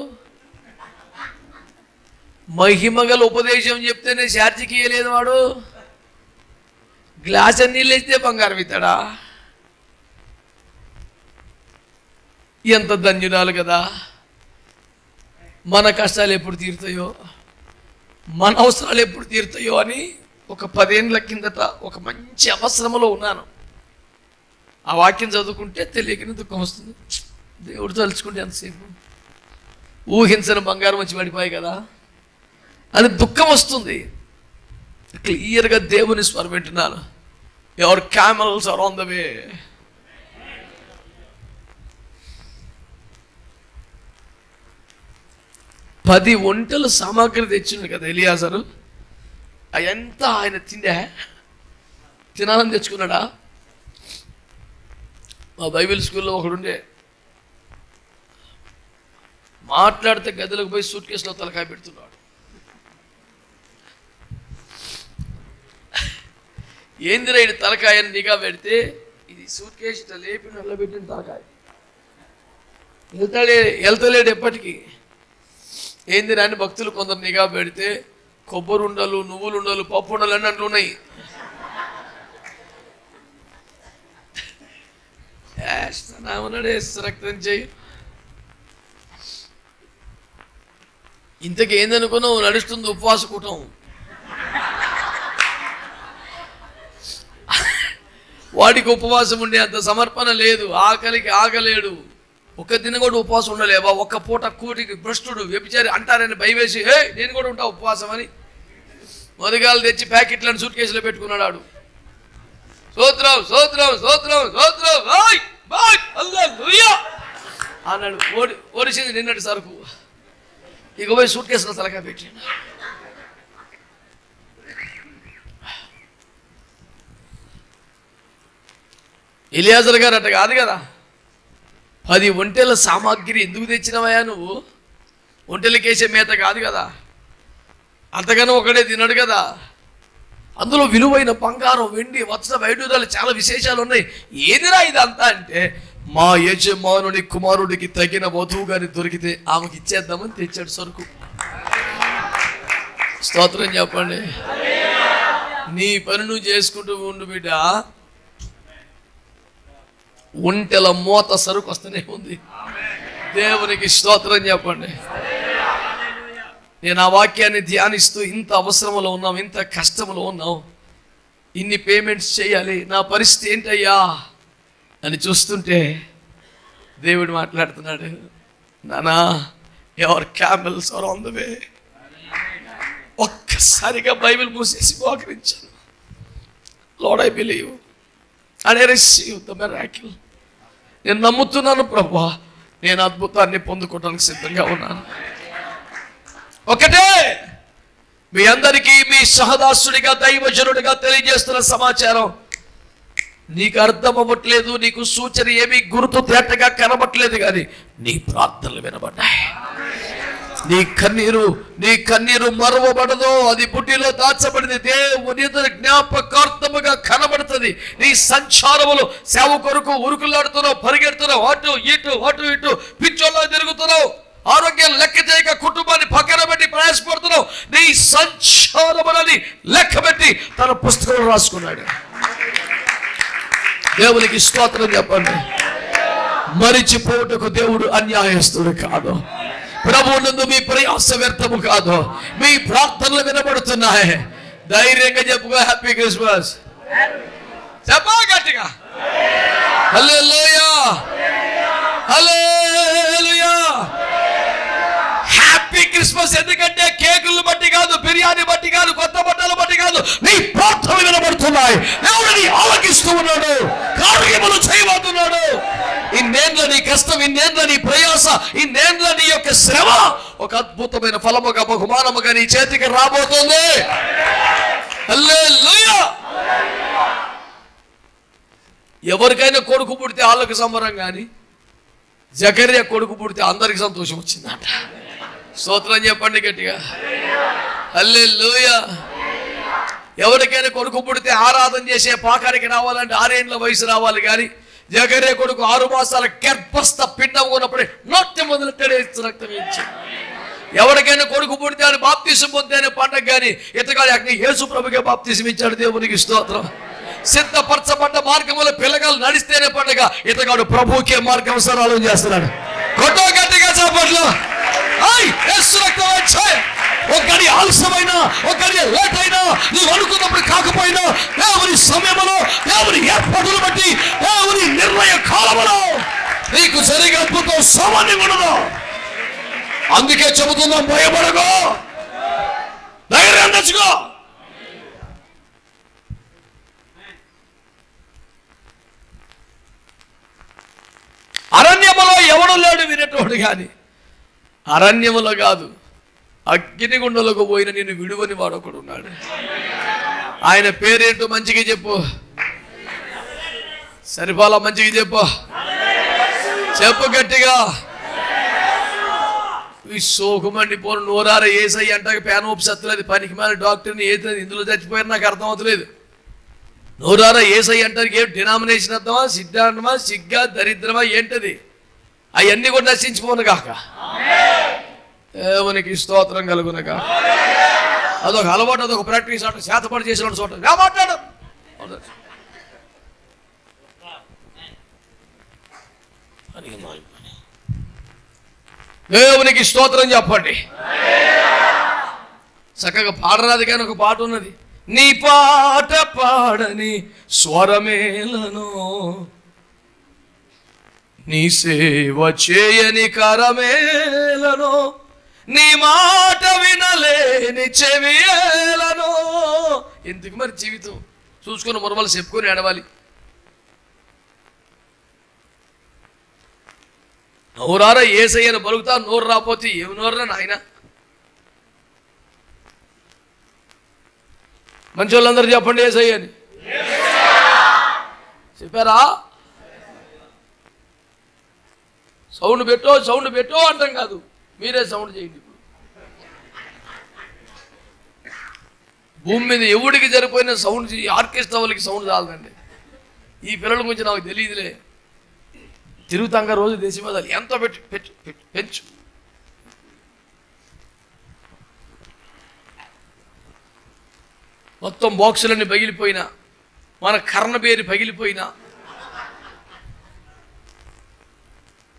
మహిమగల ఉపదేశం చెప్తేనే శార్జికి ఇయ్యలేదు వాడు. గ్లాస్ నీళ్ళు వేస్తే బంగారం ఇస్తాడా? ఎంత ధన్యురాలు కదా. మన కష్టాలు ఎప్పుడు తీరుతాయో, మన అవసరాలు ఎప్పుడు తీరుతాయో అని ఒక 10 ఏళ్ళ కిందట ఒక మంచి అవసరంలో ఉన్నాను. ఆ వాక్యం చదువుకుంటే తెలియకనే దుఃఖం వస్తుంది. దేవుడు తలుచుకుంటే ఎంతసేపు ఊహించని బంగారం వచ్చి పడిపోయి కదా అని దుఃఖం వస్తుంది. క్లియర్గా దేవుని స్వరం వింటున్నాను. Your camels are on the way. పది వంటల సామాగ్రి తెచ్చిండు కదా ఎలియాజరు. ఎంత ఆయన తినాలని తెచ్చుకున్నాడా? మా బైబిల్ స్కూల్లో ఒకడుండే, మాట్లాడితే గదిలోకి పోయి సూట్ కేసులో తలకాయ పెడుతున్నాడు. ఏందిరా ఇది తలకాయని నిఘా పెడితే, ఇది సూట్ కేసు ఇట్లా లేపి నల్లబెట్టిన తలకాయ వెళ్తలేడు ఎప్పటికీ. ఏందిరా అని భక్తులు కొందరు నిఘా పెడితే కొబ్బరి ఉండలు, నువ్వులు ఉండలు, పప్పు ఉండలు అన్నీ అట్లు ఉన్నాయి. రక్తం చేయి. ఇంతకీ ఏందనుకున్నావు? నడుస్తుంది ఉపవాస కూటం. వాడికి ఉపవాసం ఉండే అంత సమర్పణ లేదు. ఆకలికి ఆగలేడు. ఒక దిన కూడా ఉపవాసం ఉండలేవా? ఒక్క పూట కూటికి భ్రష్టుడు వ్యభిచారి అంటారని భయవేసి నేను కూడా ఉంటా ఉపవాసం అని మొదగాలు తెచ్చి ప్యాకెట్లను సూట్ కేసులో పెట్టుకున్నాడు. ఆడు స్తోత్రం స్తోత్రం స్తోత్రం స్తోత్రం అన్నాడు. ఓడిసింది నిన్నటి సరుకు. ఇక పోయి సూట్ కేసులో తలకాయ పెట్టాడు. ఎలియాజర్ గారు అట్ట కాదు కదా. 10 ఒంటెల సామాగ్రి ఎందుకు తెచ్చినవయా నువ్వు? ఒంటెలకేసే మేత కాదు కదా. అంతగానో ఒకడే తినడు కదా. అందులో విలువైన బంగారం, వెండి, వస్త్ర వైడూర్యాలు చాలా విశేషాలు ఉన్నాయి. ఏదిరా ఇదంతా అంటే, మా యజమానుని కుమారుడికి తగిన వధువు గాని దొరికితే ఆమెకి ఇచ్చేద్దామని తెచ్చాడు సరుకు. స్తోత్రం చెప్పండి. నీ పని నువ్వు చేసుకుంటూ ఉండు బిడ్డ. ఒంటెల మోత సరుకు వస్తూనే ఉంది. దేవునికి స్తోత్రం చెప్పండి. నేను ఆ వాక్యాన్ని ధ్యానిస్తూ ఇంత అవసరంలో ఉన్నాం, ఇంత కష్టంలో ఉన్నాం, ఇన్ని పేమెంట్స్ చేయాలి, నా పరిస్థితి ఏంటయ్యా అని చూస్తుంటే దేవుడు మాట్లాడుతున్నాడు. నానా, your camels are on the way. ఒక్కసారిగా బైబిల్ మూసేసి మోకరించాను. Lord, I believe and I receive the miracle. నేను నమ్ముతున్నాను ప్రభువా, నేను అద్భుతాన్ని పొందుకోవడానికి సిద్ధంగా ఉన్నాను. ఒకటే మీ అందరికీ మీ సహదాసుడిగా దైవజనుడిగా తెలియజేస్తున్న సమాచారం, నీకు అర్థం అవ్వట్లేదు, నీకు సూచన ఏమీ గుర్తు తేటగా కనబట్లేదు, కానీ నీ ప్రార్థనలు వినబడ్డాయి. నీ కన్నీరు మరవబడదు, అది బుడ్డిలో దాచబడింది, దేవుని జ్ఞాపకార్థముగా కనబడుతుంది. నీ సంచారములు సేవ కొరకు ఉరుకులాడుతున్నావు, పరిగెడుతున్నావు, అటు ఇటు పిచ్చోళ్ళ తిరుగుతున్నావు, ఆరోగ్యం లెక్క చేయక కుటుంబాన్ని పక్కన పెట్టి ప్రయాసపడుతున్నావు. నీ సంచారములని లెక్క పెట్టి తన పుస్తకంలో రాసుకున్నాడు. దేవునికి స్తోత్రం చెప్పండి. మరిచిపోటుకు దేవుడు అన్యాయస్తుడు కాదు. ప్రభువునందు మీ ప్రయాస వ్యర్థము కాదు. మీ ప్రార్థనలు వినబడుతున్నాయి. ధైర్యంగా చెప్పుకో, హ్యాపీ క్రిస్మస్ చెప్పా గట్టిగా. హల్లెలూయా, హల్లెలూయా, హ్యాపీ క్రిస్మస్. ఎందుకంటే కేకులు బట్టి కాదు, బిర్యానీ బట్టి కాదు, కొత్త బట్టలు బట్టి కాదు, నీ ప్రార్థనలు వినబడుతున్నాయి. దేవుడిని ఆలకిస్తూ ఉన్నాడు, కార్యములు చేయబోతున్నాడు. ఇన్నేండ్ల నీ కష్టం, ఇన్నేండ్ల నీ ప్రయాస, ఇన్నేండ్ల నీ యొక్క శ్రమ ఒక అద్భుతమైన ఫలముగా, బహుమానముగా నీ చేతికి రాబోతుంది. హల్లెలూయా. ఎవరికైనా కొడుకు పుడితే వాళ్ళకి సంబరం, కానీ జకర్యా కొడుకు పుడితే అందరికి సంతోషం వచ్చిందంట. స్తోత్రం చెప్పండి గట్టిగా. హల్లెలూయా. ఎవరికైనా కొడుకు పుడితే ఆరాధన చేసే పాకానికి రావాలంటే 6 ఏళ్ల వయసు రావాలి, కానీ జకర్యా కొడుకు 6 మాసాల గర్భస్థ పిండం ఉన్నప్పుడే నాట్యం మొదలెట్టాడు, రక్తం ఇచ్చి. ఎవరికైనా కొడుకు పుడితే అని బాప్తిసం పొందేనే పండగ, కానీ ఇతగాడు యేసు ప్రభుకే బాప్తిసం ఇచ్చాడు. దేవునికి స్తోత్రం. సిద్ధపరచబడ్డ మార్గంలో పిల్లగాలు నడిస్తేనే పండగ, ఇతగాడు ప్రభుకే మార్గం చేస్తున్నాడు. కొట్టో గట్టిగా చప్పట్లు. ఒకటి ఆలస్యమైనా, ఒకటి లేట్ అయినా, నువ్వు అనుకున్నప్పుడు కాకపోయినా, దేవుని సమయంలో, దేవుని ఏర్పాటును బట్టి, దేవుని నిర్ణయ కాలంలో నీకు జరిగే అద్భుతం సామాన్యం ఉండదు. అందుకే చెబుతున్నాం, భయపడగో, ధైర్యం తెచ్చుకో. అరణ్యములో ఎవడు లేడు వినేటోడు, కానీ అరణ్యములో కాదు, అగ్నిగుండలకు పోయిన నిన్ను విడువని వాడు ఒకడు ఉన్నాడు. ఆయన పేరేంటో మంచిగా చెప్పు. సరిపాలా మంచిగా చెప్పు గట్టిగా. ఈ సోకుమండి పోను నోరార ఏసై అంట పేనోపు సత్తులేదు, పనికి మాల డాక్టర్ని ఏది ఇందులో చచ్చిపోయారు నాకు అర్థం అవుతలేదు. నోరారా ఏసై అంటారు, ఏం డినామినేషన్ అర్థమా, సిద్ధాంతమా, సిగ్గా, దరిద్రమా, ఏంటది? అవన్నీ కూడా నశించిపోను కాక. దేవునికి స్తోత్రం కలుగునక. అదొక అలవాటు, అదొక ప్రాక్టీస్. అటు శాతపడి చేసిన చోట మాట్లాడు. దేవునికి స్తోత్రం చెప్పండి. చక్కగా పాడరాదు, కానీ ఒక పాట ఉన్నది. నీ పాట పాడని స్వరమేలను, నీ సేవ చేయని కరమేలను, నీ మాట వినలేని చెవియేలను. ఎందుకు మరి జీవితం చూసుకొని మురమలు చెప్పుకొని ఎడవాలి. నోరారా ఏసయ్యను బలుగుతా, నోరు రాపోతే ఏమి నోరురా నాయన. మంచి వాళ్ళందరూ చెప్పండి ఏసయ్యని. చెప్పారా? సౌండ్ పెట్టో అంటాం కాదు, మీరే సౌండ్ చేయండి. భూమి మీద ఎవడికి జరిపోయిన సౌండ్, ఆర్కెస్ట్రా వాళ్ళకి సౌండ్ చాలదండి. ఈ పిల్లల గురించి నాకు తెలియదులే. తిరుగుతాంగా రోజు దేశం మీద ఎంతో పెంచు. మొత్తం బాక్సులన్నీ పగిలిపోయినా, మన కర్ణ పేరు పగిలిపోయినా,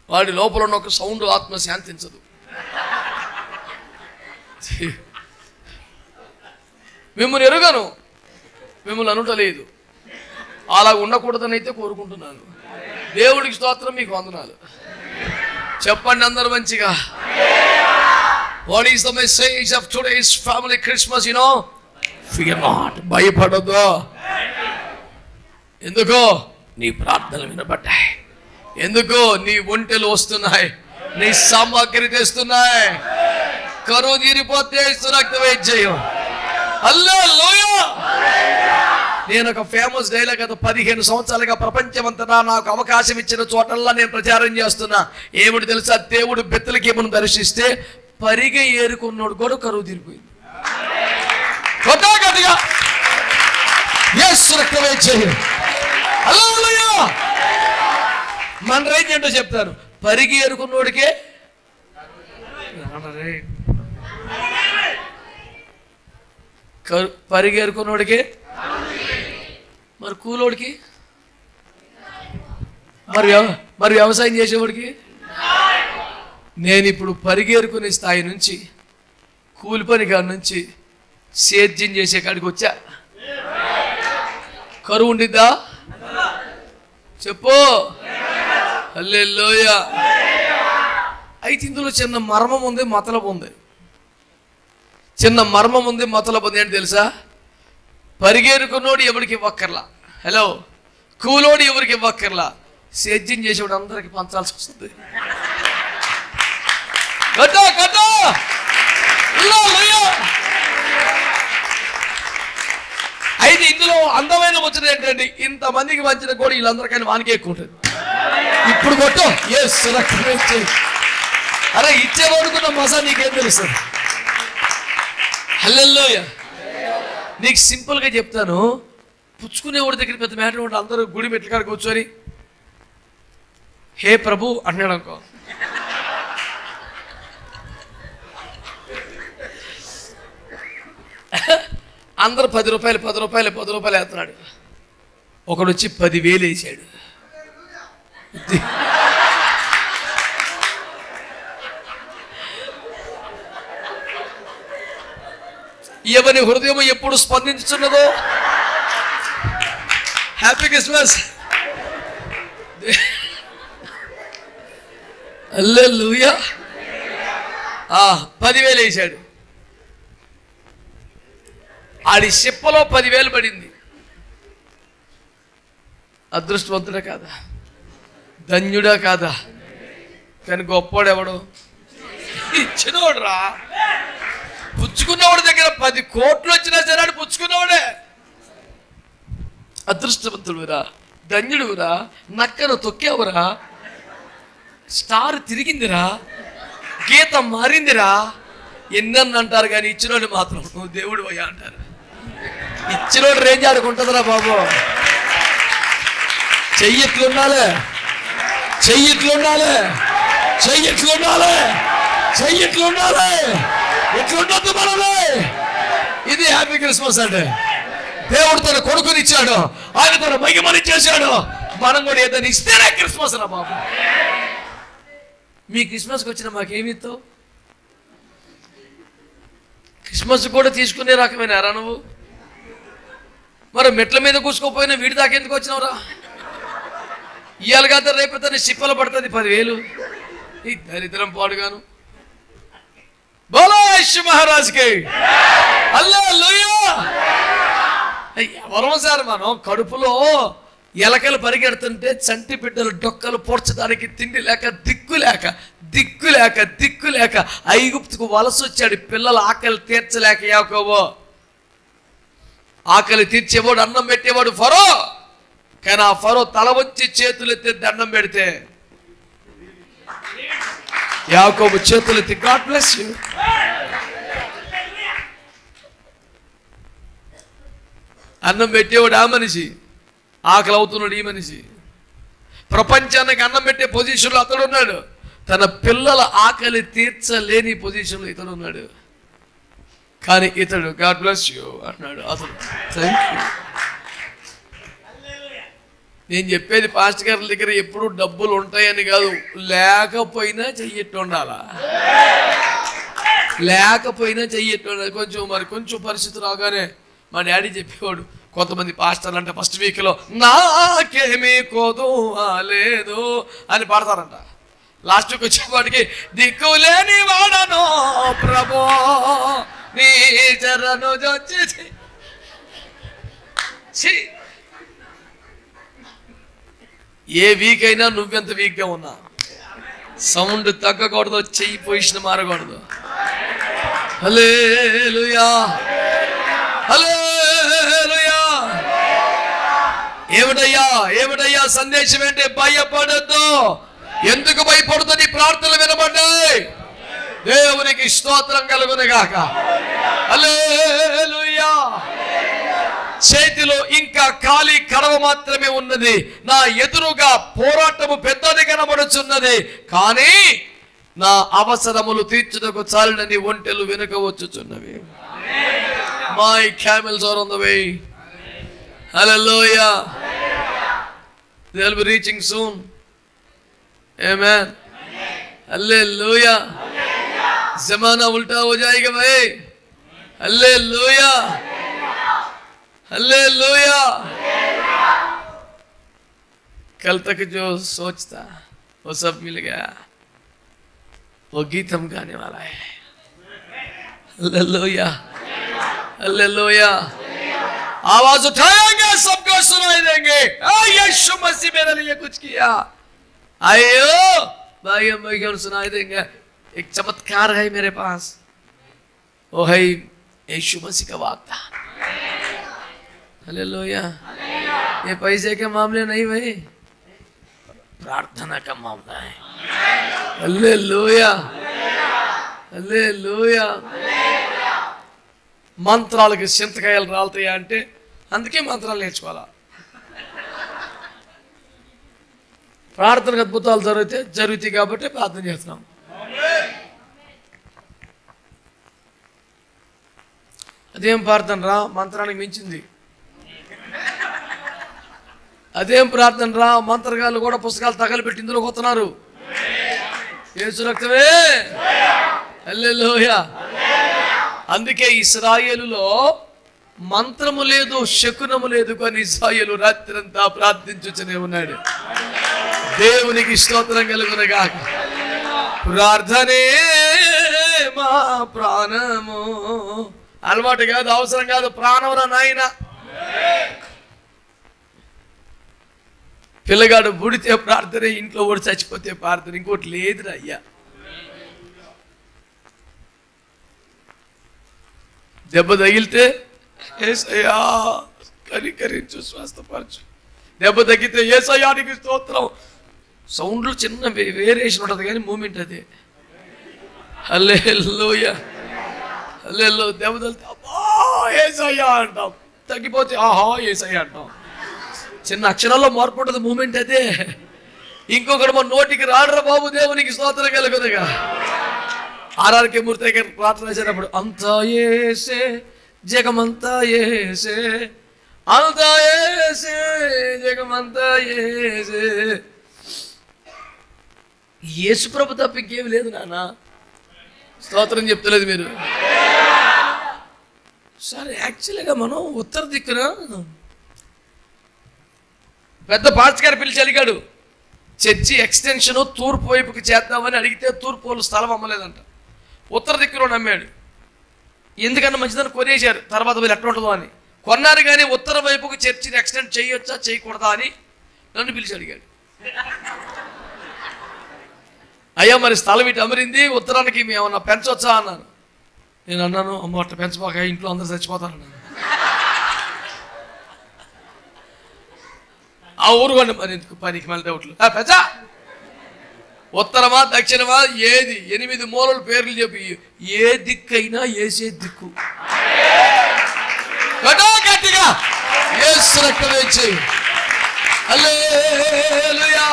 వాడి లోపల ఉన్న ఒక సౌండ్ ఆత్మ శాంతించదు. మిమ్మల్ని ఎరుగను, మిమ్మల్ని అనుటలేదు, అలా ఉండకూడదని అయితే కోరుకుంటున్నాను. దేవుడికి స్తోత్రం, మీకు వందనాలు. చెప్పండి అందరూ మంచిగా. What is the message of today's family Christmas? You know, fear not. భయపడొద్దు. ఎందుకో నీ ప్రార్థనలు వినబడ్డాయి. ఎందుకో నీ ఒంటెలు వస్తున్నాయి, నీ సామాగ్రి తెస్తున్నాయి. కరువు తీరిపోతే యేసు రక్తమే జయం. హల్లెలూయా. నేను ఒక ఫేమస్ డైలాగ్ గత 15 సంవత్సరాలుగా ప్రపంచమంతటా నాకు అవకాశం ఇచ్చిన చోటల్లా నేను ప్రచారం చేస్తున్నా. ఏమిటి తెలుసా? దేవుడు బెత్లెహేమును దర్శిస్తే పరిగె ఏరుకున్నాడు కూడా కరువు తీరిపోయింది. గట్టిగా యేసు రక్తమే జయం. హల్లెలూయా. మన రేంజ్ ఏంటో చెప్తాను. పరిగి ఏరుకున్నోడికే పరిగి ఏరుకున్నోడికే, మరి కూలోడికి, మరి వ్యవసాయం చేసేవాడికి. నేను ఇప్పుడు పరిగేరుకునే స్థాయి నుంచి, కూలి పని కాడి నుంచి సేద్యం చేసే కాడికి వచ్చా. కరువు ఉండిద్దా? చెప్పు. హల్లెలూయా. అయితే ఇందులో చిన్న మర్మం ఉంది, మతలబు ఉంది. చిన్న మర్మం ఉంది, మతలబు ఉంది. ఏంటి తెలుసా? పరిగేరుకున్నోడు ఎవరికి ఇవ్వక్కర్లా. హలో. కూలోడు ఎవరికి ఇవ్వక్కర్లా. సేద్యం చేసేవాడు అందరికి పంచాల్సి వస్తుంది. అయితే ఇందులో అందమైన ముచ్చట ఏంటంటే, ఇంతమందికి మంచిన కూడా వీళ్ళందరికీ వానికి ఎక్కువ ఉంటుంది. ఇప్పుడు కొట్టు. యేసు రక్తమే జయం. అరే ఇచ్చేవాడుకున్న మజా నీకేం తెలుస్తుంది? హల్లెలూయా. నీకు సింపుల్గా చెప్తాను. పుచ్చుకునేవాడి దగ్గర పెద్ద మ్యాటర్ ఉంటే అందరూ గుడి మెట్ల కాడ కూర్చొని హే ప్రభు అన్నాడు అనుకో, అందరూ 10 రూపాయలు 10 రూపాయలు 10 రూపాయలు వేస్తున్నాడు. ఒకడు వచ్చి 10,000 వేసాడు. ఎవరి హృదయం ఎప్పుడు స్పందించున్నదో. Happy Christmas. హల్లెలూయా. 10,000 వేసాడు. ఆడి చెప్పలో 10,000 పడింది. అదృష్టవంతుడా కాదా? ధన్యుడా కాదా? కానీ గొప్పోడు ఎవడు? ఇచ్చినోడు రా. పుచ్చుకున్నవాడి దగ్గర 10 కోట్లు వచ్చినా సరే అని పుచ్చుకున్నవాడే. అదృష్టవంతుడురా, ధన్యుడురా, నక్కను తొక్కేవరా, స్టార్ తిరిగిందిరా, గీత మారిందిరా. ఎన్నన్ను అంటారు కానీ ఇచ్చినోడు మాత్రం నువ్వు దేవుడు అయ్యా అంటారు. ఇచ్చినోడు రేంజ్ ఆడుకుంటుందిరా బాబు. చెయ్యిట్లుండాలి, చెయ్యిట్లుండాలి, చెయ్యిట్లుండాలి, చెయ్యిట్లుండాలి. ఎట్లుండొద్దు మనమే. ఇది హ్యాపీ క్రిస్మస్ అంటే. దేవుడు తన కొడుకుని ఇచ్చాడు, ఆయన తన మహిమని చేశాడు. మనం కూడా ఏదైనా ఇస్తేనే క్రిస్మస్ రా బాబు. మీ క్రిస్మస్కి వచ్చిన మాకేమి ఇస్తావు? క్రిస్మస్ కూడా తీసుకునే రకమేనారా నువ్వు? మరి మెట్ల మీద కూసుకోపోయినా వీడి దాకా ఎందుకు వచ్చినావురా? ఇవాళ కాదు రేపు తన సిప్పలు పడుతుంది 10,000. ఈ దరిద్రం పాడుగాను. బోలో యేసు మహారాజ్కి హల్లెలూయా. ఎవరో సార్ మనం కడుపులో ఎలకలు పరిగెడుతుంటే చంటి బిడ్డలు డొక్కలు పోర్చడానికి తిండి లేక దిక్కు లేక ఐగుప్తుకు వలస వచ్చాడు. పిల్లల ఆకలి తీర్చలేక యాకోబు. ఆకలి తీర్చేవాడు, అన్నం పెట్టేవాడు ఫరో. కానీ ఆ ఫరో తల వంచి చేతులెత్తి దండం పెడితే యాకోబు చేతులెత్తి గాడ్ బ్లెస్ యు. అన్నం పెట్టేవాడు ఆ మనిషి, ఆకలి అవుతున్నాడు ఈ మనిషి. ప్రపంచానికి అన్నం పెట్టే పొజిషన్లో అతడు ఉన్నాడు. తన పిల్లల ఆకలి తీర్చలేని పొజిషన్లో ఇతడు ఉన్నాడు. కానీ ఇతడు గాడ్ బ్లెస్ యు అన్నాడు. అతడు థ్యాంక్ యూ. నేను చెప్పేది పాస్టర్ గారి దగ్గర ఎప్పుడు డబ్బులు ఉంటాయని కాదు, లేకపోయినా చెయ్యట్టు ఉండాలా, లేకపోయినా చెయ్యట్టు ఉండాలి. కొంచెం పరిస్థితి రాగానే మా డాడీ చెప్పేవాడు, కొంతమంది పాస్టర్లు అంటే ఫస్ట్ వీక్లో నాకేమీ కొదువలేదు అని పాడతారంట. లాస్ట్ వీక్ వచ్చేవాడికి దిక్కులేని వాడను ప్రభో నీ చరణు జొచ్చి. ఏ వీక్ అయినా నువ్వెంత వీక్గా ఉన్నా సౌండ్ తగ్గకూడదు, చెయ్యి పొజిషన్ మారకూడదు. హల్లెలూయా, హల్లెలూయా. ఏమిటయ్యా సందేశం ఏంటి? భయపడద్దు. ఎందుకు భయపడుతుంది? ప్రార్థనలు వినబడ్డాయి. దేవునికి స్తోత్రం కలుగును గాక. హల్లెలూయా. చేతిలో ఇంకా ఖాళీ కడవ మాత్రమే ఉన్నది. నా ఎదురుగా పోరాటము పెద్దది కనబడుచున్నది, కానీ నా అవసరములు తీర్చుటకు చాలినని ఒంటెలు వెనుక వచ్చుచున్నవి. My camels are on the way. Hallelujah. They'll be reaching soon. Amen. Hallelujah. ज़माना उल्टा हो जाएगा भाई. Hallelujah. Hallelujah. कल तक जो सोचता वो सब मिल गया. वो गीत हम गाने वाला है. Hallelujah. Hallelujah. आवाज उठाएंगे, सबको सुनाई देंगे. यीशु मसीह मेरे लिए कुछ किया. आइयो भाई, हम भाई सुनाई देंगे. एक चमत्कार है मेरे पास, वो है यीशु मसीह का वाग्दान. हालेलुया. ये पैसे के मामले नहीं भाई, प्रार्थना का मामला है. Hallelujah, hallelujah. మంత్రాలకు చింతకాయలు రాలుతాయా అంటే అందుకే మంత్రాలు నేర్చుకోవాలా. ప్రార్థనకు అద్భుతాలు జరుగుతాయి కాబట్టి ప్రార్థన చేస్తున్నాం. అదేం ప్రార్థన రా, మంత్రానికి మించింది. అదేం ప్రార్థన రా, మంత్రగాళ్ళు కూడా పుస్తకాలు తగలబెట్టి ఇందులోకి వస్తున్నారు. యేసు రక్తమే. హల్లెలూయా. అందుకే ఇశ్రాయేలులో మంత్రము లేదు, శకునము లేదు, కానీ ఇశ్రాయేలు రాత్రంతా ప్రార్థించుతూనే ఉన్నాడు. దేవునికి స్తోత్రం కలుగును గాక. ప్రార్థనే మా ప్రాణము. అలవాటు కాదు, అవసరం కాదు, ప్రాణంరా నాయన. పిల్లగాడు పుడితే ప్రార్థనే, ఇంట్లో ఓడి చచ్చిపోతే ప్రార్థన, ఇంకోటి లేదురా అయ్యా. దెబ్బ తగిలితే యేసయ్యా కనికరించు, స్వస్థపరచు. దెబ్బ తగ్గితే యేసయ్యానికి స్తోత్రం. సౌండ్లో చిన్న వేరియేషన్ ఉంటుంది కానీ మూమెంట్ అదే. హల్లెలూయా, హల్లెలూయా. దెబ్బ తగిలితే అబ్బా యేసయ్యా అంటాం, తగ్గిపోతే ఆహా యేసయ్యా అంటాం. చిన్న అక్షరాల్లో మార్పు ఉంటుంది, మూమెంట్ అదే. ఇంకొకటి మన నోటికి రాడరా బాబు, దేవునికి స్తోత్రం కలుగునుగా. ఆర్ఆర్కే మూర్తి గారు ప్రార్థన చేసినప్పుడు అంతా యేసే, జగమంతా యేసే, అంతా యేసే, జగమంతా యేసే. యేసు ప్రభు తప్ప ఇంకేమి లేదు నాన్న. స్తోత్రం చెప్తలేదు మీరు. సరే, యాక్చువల్గా మనం ఉత్తర దిక్కున పెద్ద పాస్టర్ గారు పిలిచి అడిగాడు, చర్చి ఎక్స్టెన్షన్ తూర్పు వైపుకి చేద్దామని అడిగితే తూర్పు వాళ్ళు స్థలం అమ్మలేదంట. ఉత్తర దిక్కులో నమ్మాడు. ఎందుకన్నా మంచిదని కొనేశారు, తర్వాత వీళ్ళు ఎట్లా ఉంటుందో అని కొన్నారు. కానీ ఉత్తర వైపుకు చర్చిని ఎక్స్టెండ్ చేయొచ్చా చేయకూడదా అని నన్ను పిలిచి అడిగాడు. అయ్యా మరి స్థలం ఇటు అమరింది, ఉత్తరానికి మేమన్నా పెంచవచ్చా అన్నాను. నేను అన్నాను, అమ్మ అట్లా పెంచబాక, ఇంట్లో అందరూ చచ్చిపోతానన్నాను. ఆ ఊరు కొండ మరి ఎందుకు పనికి మళ్ళీ డౌట్లు. పెంచా, ఉత్తరమా దక్షిణమా ఏది, 8 మూలల పేర్లు చెప్పి ఏ దిక్కైనా ఏసే దిక్కు. గట్టిగా యేసు రక్తమే చేయి. హల్లెలూయా.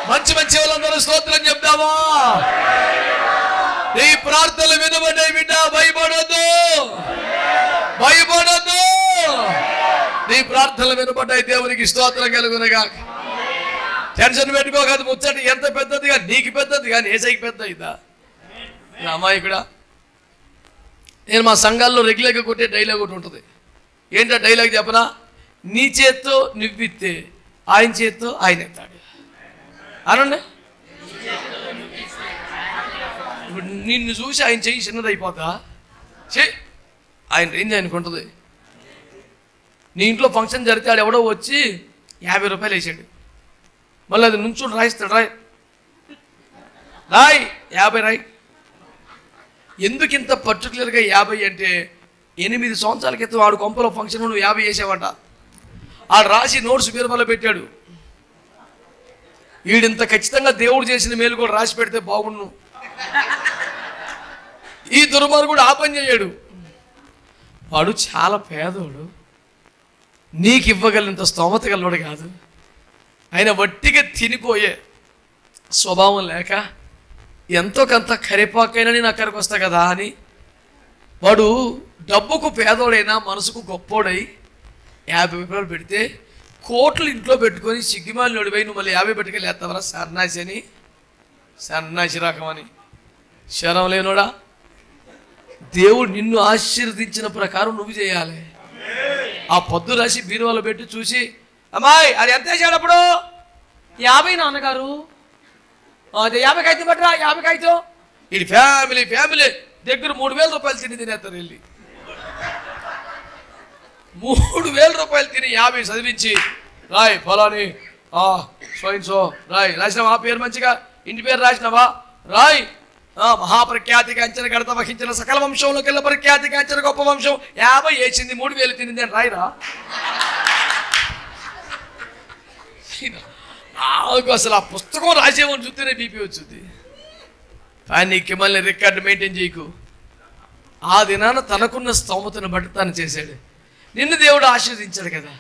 మంచి మంచి వాళ్ళందరూ స్తోత్రం చెప్తావా? నీ ప్రార్థనలు వినబడ్డాయి బిడ్డ, భయపడొద్దు, భయపడొద్దు. నీ ప్రార్థనలు వినబడ్డాయి, దేవునికి స్తోత్రం కలుగునుగా. టెన్షన్ పెట్టుకోకదు. ముచ్చట ఎంత పెద్దదిగా నీకు పెద్దది కానీ ఏసైకి పెద్ద ఇదా అమ్మాయికుడా. నేను మా సంఘాల్లో రెగ్యులర్గా కొట్టే డైలాగ్ ఒకటి ఉంటుంది. ఏంటో డైలాగ్ చెప్పనా? నీ చేత్తో నువ్విస్తే ఆయన చేత్తో ఆయన ఎత్తాడు అనండి. ఇప్పుడు నిన్ను చూసి ఆయన చెయ్యి చిన్నది అయిపోతా, ఆయన రేంజ్ ఆయనకు ఉంటుంది. నీ ఇంట్లో ఫంక్షన్ జరిగితే ఆడు ఎవడో వచ్చి 50 రూపాయలు వేసాడు, మళ్ళీ అది నుంచుని రాయిస్తాడు, రాయ్ 50 రాయ్. ఎందుకు ఇంత పర్టికులర్గా 50 అంటే 8 సంవత్సరాల క్రితం వాడు కొంపలో ఫంక్షన్ నువ్వు 50 వేసావంట. ఆడు రాసి నోట్స్ బీరువాలో పెట్టాడు. వీడింత ఖచ్చితంగా దేవుడు చేసిన మేలు కూడా రాసి పెడితే బాగుండు. ఈ దుర్మార్గుడు ఆ పని చేయడు. వాడు చాలా పేదోడు, నీకు ఇవ్వగలిగినంత స్తోమత గలవాడు కాదు. ఆయన వట్టిగా తినిపోయే స్వభావం లేక ఎంతో కొంత కరిపాకైనా నేను అక్కడికి వస్తా కదా అని వాడు డబ్బుకు పేదోడైనా మనసుకు గొప్పోడై 50 రూపాయలు పెడితే కోట్లు ఇంట్లో పెట్టుకొని సిగ్గిమాలి నడిపోయి నువ్వు మళ్ళీ 50 పెట్టుకెళ్ళి వేస్తావరా సన్నాసి అని, సన్నాసి రకమని. శరం లేనోడా, దేవుడు నిన్ను ఆశీర్వదించిన ప్రకారం నువ్వు చేయాలి. ఆ పొద్దు రాసి బీరువాలో పెట్టి చూసి, అమ్మాయి అది ఎంత వేసాడు అప్పుడు? 50 నాన్నగారు. అదే 50 అయితే బట్రా, 50 అయితే ఇది ఫ్యామిలీ దగ్గర 3000 రూపాయలు తినేస్తారు. వెళ్ళి 3000 రూపాయలు తిని 50 చదివించి రాయ్ ఫలాని సో రాయ్ రాసినావా? పేరు మంచిగా ఇంటి పేరు రాసినావా? రాయ్ మహాప్రఖ్యాతిగాంచిన గడత వహించిన సకల వంశంలోకెల్లా ప్రఖ్యాతిగాంచిన గొప్ప వంశం 50 వేసింది 3000 తినింది అని రాయిరా. అసలు ఆ పుస్తకం రాసేవాడిని చూస్తేనే బీపీ వచ్చింది. కానీ నీకు మళ్ళీ రికార్డు మెయింటైన్ చేయకు. ఆ దినాన తనకున్న స్తోమతను బట్టి తను చేశాడు. నిన్ను దేవుడు ఆశీర్వదించాడు కదా,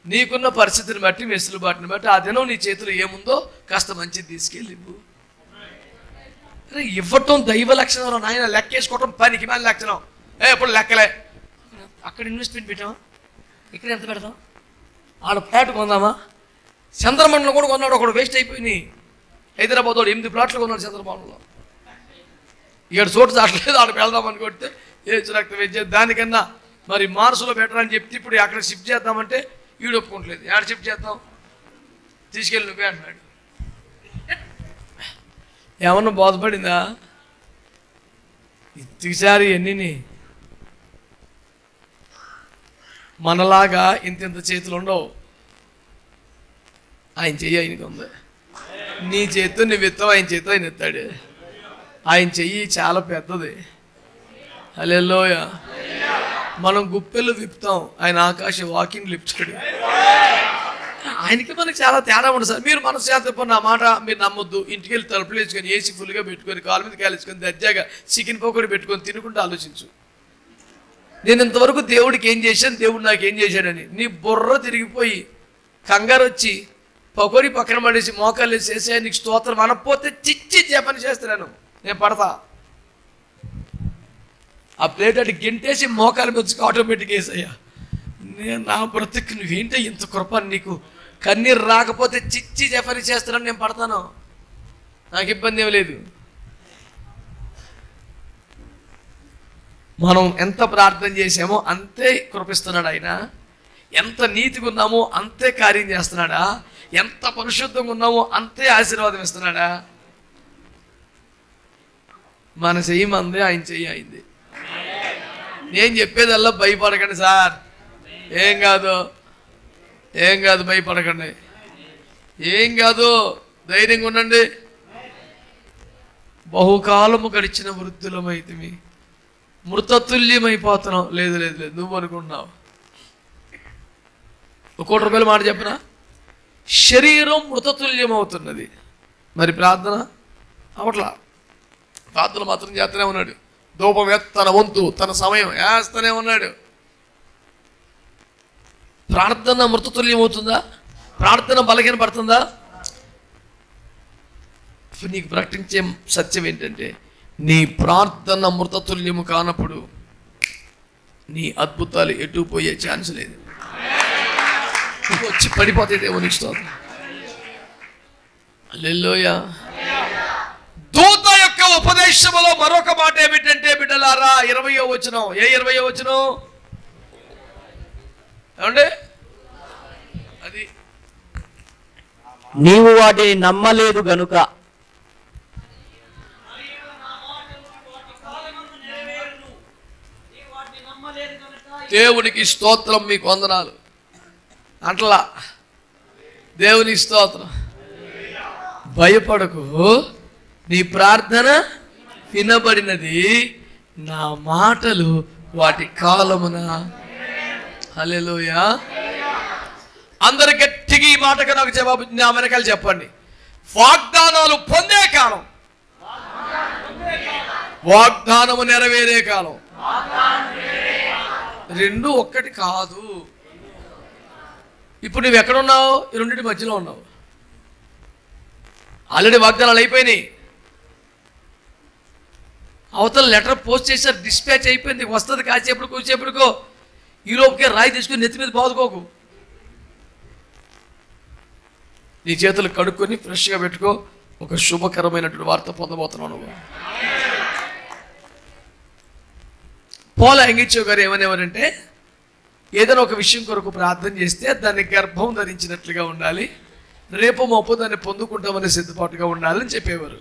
నీకున్న పరిస్థితిని బట్టి వెసులుబాటుని బట్టి ఆ దినం నీ చేతిలో ఏముందో కాస్త మంచిది తీసుకెళ్ళి ఇవ్వటం దైవ లక్షణం. నాయన లెక్కేసుకోవటం పనికి మళ్ళీ లక్షణం. ఎప్పుడు లెక్కలే. అక్కడ ఇన్వెస్ట్మెంట్ పెట్టామా, ఇక్కడ ఎంత పెడతాం? ఆడ ఫ్లాట్ కొందామా? చంద్రమండలం కూడా కొన్నాడు ఒకడు, వేస్ట్ అయిపోయినాయి. హైదరాబాద్ వాడు 8 ప్లాట్లు కొన్నాడు చంద్రమండలంలో. ఇక్కడ చోటు చాటలేదు, ఆడ వెళ్దామని కొడితే రక్త వేసే దానికన్నా మరి మార్సులో బెటర్ అని చెప్తే ఇప్పుడు అక్కడ షిఫ్ట్ చేద్దామంటే ఈడు ఒప్పుకోవట్లేదు. ఎక్కడ షిఫ్ట్ చేద్దాం? తీసుకెళ్ళి నువ్వే అంటున్నాడు. ఏమన్నా బోధపడిందా? ఇతిసారి ఎన్ని మనలాగా ఇంత చేతులు ఉండవు. ఆయన చెయ్యి ఆయనకి ఉంది. నీ చేతితో నువ్వు ఎత్తావు, ఆయన చేతితో ఆయన ఎత్తాడు. ఆయన చెయ్యి చాలా పెద్దది. హల్లెలూయా. మనం గుప్పెలు విప్పుతాం, ఆయన ఆకాశ వాకింగ్ లిప్తాడు. ఆయనకి మనకి చాలా తేడా ఉండదు సార్. మీరు మనసు చేత నా మాట మీరు నమ్మొద్దు. ఇంటికి వెళ్ళి తలుపులు వేసుకొని ఏసీ ఫుల్గా పెట్టుకొని కాలు మీద కాలేసుకొని దర్జాగా చికెన్ పకోడీ పెట్టుకొని తినుకుంటూ ఆలోచించు. నేను ఇంతవరకు దేవుడికి ఏం చేశాను, దేవుడు నాకు ఏం చేశాడని నీ బుర్ర తిరిగిపోయి కంగారు వచ్చి పకోడీ పక్కన పడేసి మోకాలు వేసేసి నీకు స్తోత్రం అనకపోతే చిచ్చి జపని చేస్తున్నాను నేను పడతా. ఆ ప్లేట్ అటు గింటేసి మోకాలు మీద ఆటోమేటిక్ వేసయ్యా. నేను నా బ్రతుకు నువ్వేంటే ఇంత కృప, నీకు కన్నీరు రాకపోతే చిచ్చి జపని చేస్తున్నాను నేను పడతాను, నాకు ఇబ్బంది ఏం లేదు. మనం ఎంత ప్రార్థన చేసామో అంతే కృపిస్తున్నాడు ఆయన. ఎంత నీతిగా ఉన్నామో అంతే కార్యం చేస్తున్నాడా? ఎంత పరిశుద్ధంగా ఉన్నామో అంతే ఆశీర్వాదం ఇస్తున్నాడా? మన చెయ్యి మంది, ఆయన చెయ్యి అయింది. నేను చెప్పేదల్లా భయపడకండి సార్, ఏం కాదు భయపడకండి, ఏం కాదు, ధైర్యంగా ఉండండి. బహుకాలము గడిచిన వృద్ధులమైతిమి, మృతతుల్యమైపోతున్నాం. లేదు నువ్వు అనుకుంటున్నావు. 1 కోటి రూపాయల మాట చెప్పనా? శరీరం మృతతుల్యం అవుతున్నది, మరి ప్రార్థన అవట్లా. ప్రార్థన మాత్రం చేస్తూనే ఉన్నాడు. ధూపం తన వంతు తన సమయం వేస్తూనే ఉన్నాడు. ప్రార్థన మృతతుల్యం అవుతుందా? ప్రార్థన బలహీన పడుతుందా? నీకు ప్రకటించే సత్యం ఏంటంటే నీ ప్రార్థన మృతతుల్యము కానప్పుడు నీ అద్భుతాలు ఎటు పోయే ఛాన్స్ లేదు. వచ్చి పడిపోతే దేవునికి స్తోత్రం. హల్లెలూయా. దూత యొక్క ఉపదేశములో మరొక మాట ఏమిటంటే బిడ్డలారా 20వ వచనం. ఏ 20వ వచనం ఏమండి? అది నీవు వాటిని నమ్మలేదు గనుక దేవునికి స్తోత్రం, మీకు వందనాలు అంటలా. దేవునికి స్తోత్రం. భయపడకు, నీ ప్రార్థన వినబడినది, నా మాటలు వాటి కాలమున. హల్లెలూయా. అందరు గట్టిగా ఈ మాటకు నాకు జవాబు నా వెనకాల చెప్పండి. వాగ్దానాలు పొందే కాలం, వాగ్దానము నెరవేరే కాలం, రెండు ఒక్కటి కాదు. ఇప్పుడు నువ్వు ఎక్కడున్నావు? ఈ రెండింటి మధ్యలో ఉన్నావు. ఆల్రెడీ వాగ్దానాలు అయిపోయినాయి. అవతల లెటర్ పోస్ట్ చేశారు, డిస్పాచ్ అయిపోయింది, వస్తుంది కాసేపటికి కూసేపటికో. ఈ లోపుకే రాయి తీసుకుని నెత్తి మీద బాదుకోకు. నీ చేతులు కడుక్కొని ఫ్రెష్గా పెట్టుకో. ఒక శుభకరమైనటువంటి వార్త పొందబోతున్నావు నువ్వు. పౌలు యాంగిచో గారు ఏమనేవారంటే, ఏదైనా ఒక విషయం కొరకు ప్రార్థన చేస్తే దాన్ని గర్భం ధరించినట్లుగా ఉండాలి, రేపు మొప్పు దాన్ని పొందుకుంటామనే సిద్ధపాటుగా ఉండాలని చెప్పేవారు.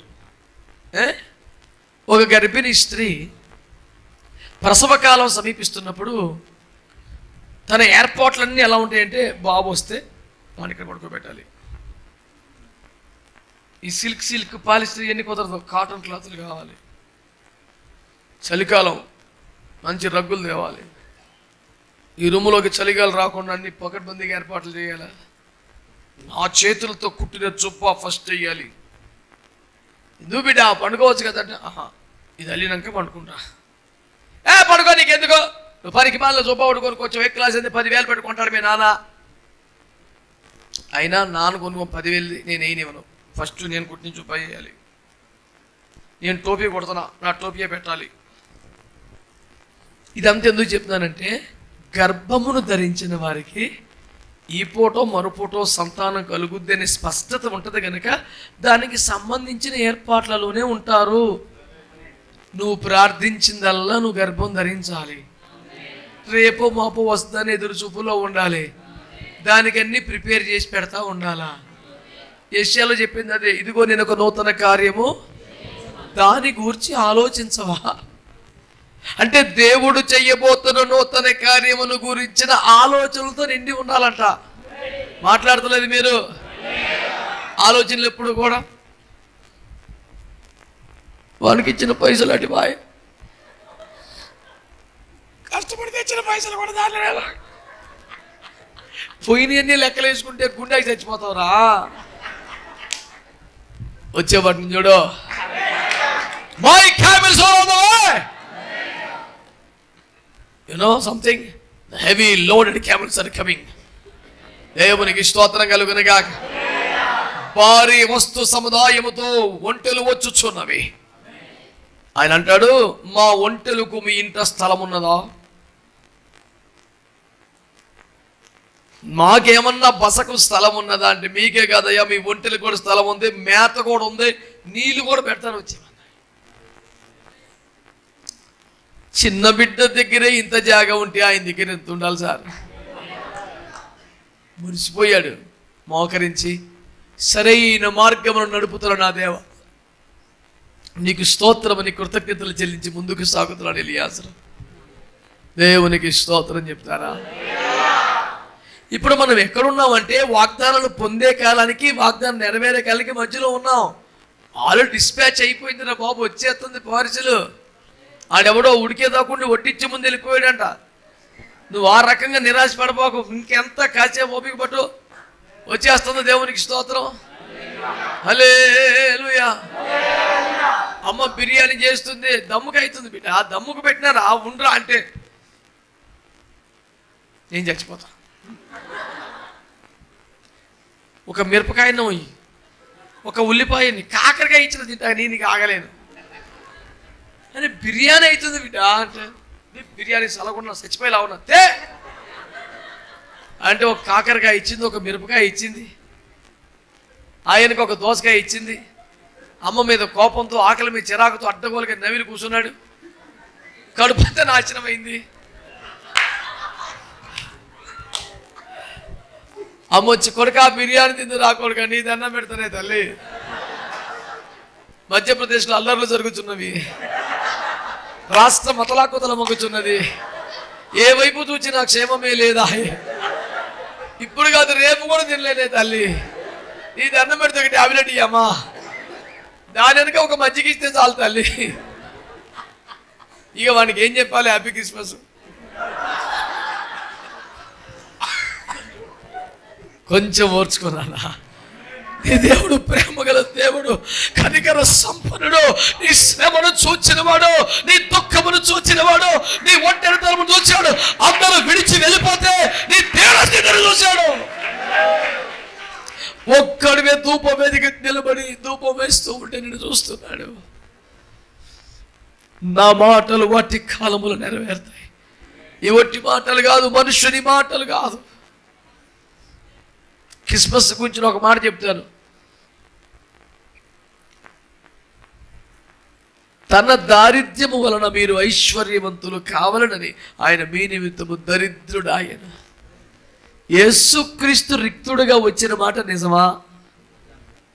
ఒక గర్భిణీ స్త్రీ ప్రసవకాలం సమీపిస్తున్నప్పుడు తన ఏర్పాట్లన్నీ ఎలా ఉంటాయంటే, బాబు వస్తే వాడిని ఇక్కడ పడుకోబెట్టాలి. ఈ సిల్క్ పాలిస్టర్ ఇవన్నీ కుదరదు, కాటన్ క్లాతులు కావాలి. చలికాలం మంచి రగ్గులు తేవాలి. ఈ రూములోకి చలిగాలు రాకుండా అన్ని పకడ్బందీగా ఏర్పాట్లు చేయాలి. నా చేతులతో కుట్టిన చుప్ప ఫస్ట్ చేయాలి. ఎందుకు బిడ్డ పండుకోవచ్చు కదంటే, ఇది అల్లినాక పండుకుంటా. పడుకో, నీకెందుకో, నువ్వు పనికి మాలలో చుప్ప పడుకొని కొంచెం ఏ క్లాస్ అయితే 10,000 పెట్టుకుంటాడు మీ నాన్న. అయినా నాన్న కొనుక్కో 10,000 నేను వేయనివ్వను. ఫస్ట్ నేను కుట్టిన చుప్ప వేయాలి. నేను టోపీ కొడుతున్నా, నా టోపీయే పెట్టాలి. ఇదంతా ఎందుకు చెప్తున్నానంటే, గర్భమును ధరించిన వారికి ఈ పూటో మరుపూటో సంతానం కలుగుద్ది అనే స్పష్టత ఉంటుంది కనుక దానికి సంబంధించిన ఏర్పాట్లలోనే ఉంటారు. నువ్వు ప్రార్థించిందల్లా నువ్వు గర్భం ధరించాలి. రేపో మాపో వస్తుందని ఎదురు చూపులో ఉండాలి. దానికి అన్ని ప్రిపేర్ చేసి పెడతా ఉండాలా. యెషయాలో చెప్పింది అదే, ఇదిగో నేను ఒక నూతన కార్యము దాని గూర్చి ఆలోచించవా. అంటే దేవుడు చెయ్యబోతున్న నూతన కార్యమును గురించిన ఆలోచనలతో నిండి ఉండాలంట. మాట్లాడతలేదు మీరు? ఆలోచనలు ఎప్పుడు కూడా వానికి ఇచ్చిన పైసలు అటు బాయ్, కష్టపడి తెచ్చిన పైసలు కూడా దాని పోయినవన్నీ లెక్కలు వేసుకుంటే గుండెకి చచ్చిపోతావురా. వచ్చేవాటిని చూడు, my camels are on the way. You know something? The heavy loaded camels are coming. దేవునికి స్తోత్రం కలుగునుగాక. భారీ వస్తు సముదాయముతో ఒంటెలు వచ్చుచున్నవి. ఆయన అంటాడు, మా ఒంటెలకు మీ ఇంట స్థలం ఉన్నదా? మాకేమన్నా బసకు స్థలం ఉన్నదా అంటే, మీకే కాదయ్యా, మీ ఒంటెలకు కూడా స్థలం ఉంది, మేత కూడా ఉంది, నీళ్ళు కూడా పెడతాను వచ్చి. చిన్న బిడ్డ దగ్గరే ఇంత జాగా ఉంటే ఆయన దగ్గర ఎంత ఉండాలి సార్? మురిసిపోయాడు. మోకరించి, సరైన మార్గమును నడుపుతున్న నా దేవ, నీకు స్తోత్రమని కృతజ్ఞతలు చెల్లించి ముందుకు సాగుతున్నాడు ఎలియాజరు. దేవునికి స్తోత్రం చెప్తారా? ఇప్పుడు మనం ఎక్కడున్నామంటే, వాగ్దానాలు పొందే కాలానికి వాగ్దానం నెరవేరే కాలానికి మధ్యలో ఉన్నాం. ఆల్రెడీ డిస్పాచ్ అయిపోయింది రా బాబు, వచ్చేస్తుంది పార్సిల్. ఆడెవడో ఉడికేదాకుండా వడ్డించే ముందు వెళ్ళిపోయాడంట. నువ్వు ఆ రకంగా నిరాశ పడబోకు, ఇంకెంత కాసేపు ఓపిక పట్టు, వచ్చేస్తుంది. దేవునికి స్తోత్రం. హల్లెలూయా. అమ్మ బిర్యానీ చేస్తుంది, దమ్ముకు అవుతుంది బిడ్డ. ఆ దమ్ముకు పెట్టినారా ఉండరా అంటే నేను చచ్చిపోతా. ఒక మిరపకాయను, ఒక ఉల్లిపాయని, కాకరకాయ ఇచ్చిన తింటా, నీకు ఆగలేను అని బిర్యానీ అవుతుంది బిడ్డ అంటే, బిర్యానీ సలగున్నా చచ్చిపోయేలా ఉన్నా అంటే, ఒక కాకరకాయ ఇచ్చింది, ఒక మిరపకాయ ఇచ్చింది, ఆయనకు ఒక దోసకాయ ఇచ్చింది. అమ్మ మీద కోపంతో, ఆకలి మీద చిరాకుతో అడ్డగోలుగా నవిలి కూర్చున్నాడు. కడుపంతా నాశనమైంది. అమ్మ వచ్చి, కొడుక బిర్యానీ తింది రా కొడుక, నీ దండం పెడతానే తల్లి. మధ్యప్రదేశ్లో అల్లర్లు జరుగుతున్నవి, రాష్ట్రం అతలాకుతల మొగ్గుచున్నది. ఏ వైపు చూచినా క్షేమమే లేదా. ఇప్పుడు కాదు, రేపు కూడా తినలేనే తల్లి. నీ దండం పెడితే ఒక టాబ్లెట్ ఇయ్యమ్మా, దాని వెనుక ఒక మజ్జిగ ఇస్తే చాలు తల్లి. ఇక వానికి ఏం చెప్పాలి? Happy Christmas. కొంచెం ఓర్చుకున్నానా? నీ దేవుడు ప్రేమగల దేవుడు, కనికర సంపన్నుడు, నీ శ్రమను చూచినవాడు, నీ దుఃఖమును చూచినవాడు, నీ ఒంటరితనము చూచాడు. అందరూ విడిచి వెళ్ళిపోతే నీ దేవుడు చూశాడు. ఒక్కడివే ధూపం వేదిక నిలబడి ధూపం వేస్తూ ఉంటే నిన్ను చూస్తున్నాడు. నా మాటలు వాటి కాలములు నెరవేరుతాయి. ఈ వట్టి మాటలు కాదు, మనుషుని మాటలు కాదు. క్రిస్మస్ గురించి ఒక మాట చెప్తాను. తన దారిద్ర్యము వలన మీరు ఐశ్వర్యవంతులు కావాలనని ఆయన మీ నిమిత్తము దరిద్రుడు. ఆయన యేసుక్రీస్తు రిక్తుడుగా వచ్చిన మాట నిజమా?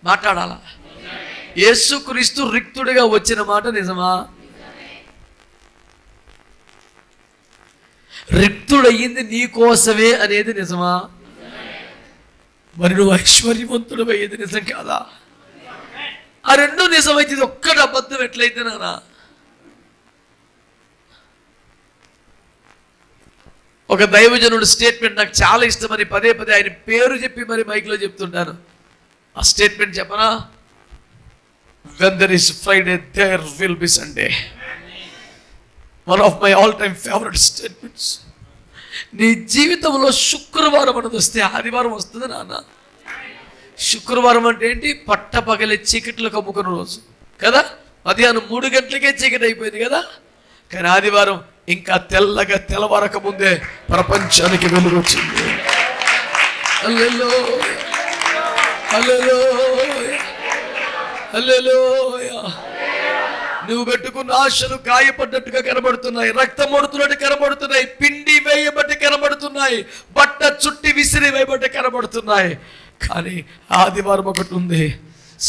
మాట్లాడాలా? యేసుక్రీస్తు రిక్తుడుగా వచ్చిన మాట నిజమా? రిక్తుడయ్యింది నీ కోసమే అనేది నిజమా? మరి నువ్వు ఐశ్వర్యవంతుడు అయ్యేది నిజం కాదా? ఆ రెండు నిజమైతే ఇది ఒక్కటి అబద్ధం ఎట్లయితే నానా? ఒక దైవజనుడు స్టేట్మెంట్ నాకు చాలా ఇష్టమని పదే పదే ఆయన పేరు చెప్పి మరి మైక్లో చెప్తుంటాను. ఆ స్టేట్మెంట్ చెప్పనా? When there is Friday, there will be Sunday. One of my all-time favorite statements. నీ జీవితంలో శుక్రవారం అన్నది వస్తే ఆదివారం వస్తుంది నాన్న. శుక్రవారం అంటే ఏంటి? పట్టపగలే చీకట్లు కమ్ముకున్న రోజు కదా. మధ్యాహ్నం 3 గంటలకే చీకటి అయిపోయింది కదా. కానీ ఆదివారం ఇంకా తెల్లగా తెల్లవారక ముందే ప్రపంచానికి వెలుగు వచ్చింది. హల్లెలూయా, హల్లెలూయా, హల్లెలూయా. నువ్వు పెట్టుకున్న ఆశలు గాయపడ్డట్టుగా కనబడుతున్నాయి, రక్తం మొడుతున్నట్టు కనబడుతున్నాయి, పిండి వేయబట్టి కనబడుతున్నాయి, బట్ట చుట్టి విసిరి వేయబట్టి కనబడుతున్నాయి. కానీ ఆదివారం ఒకటి ఉంది,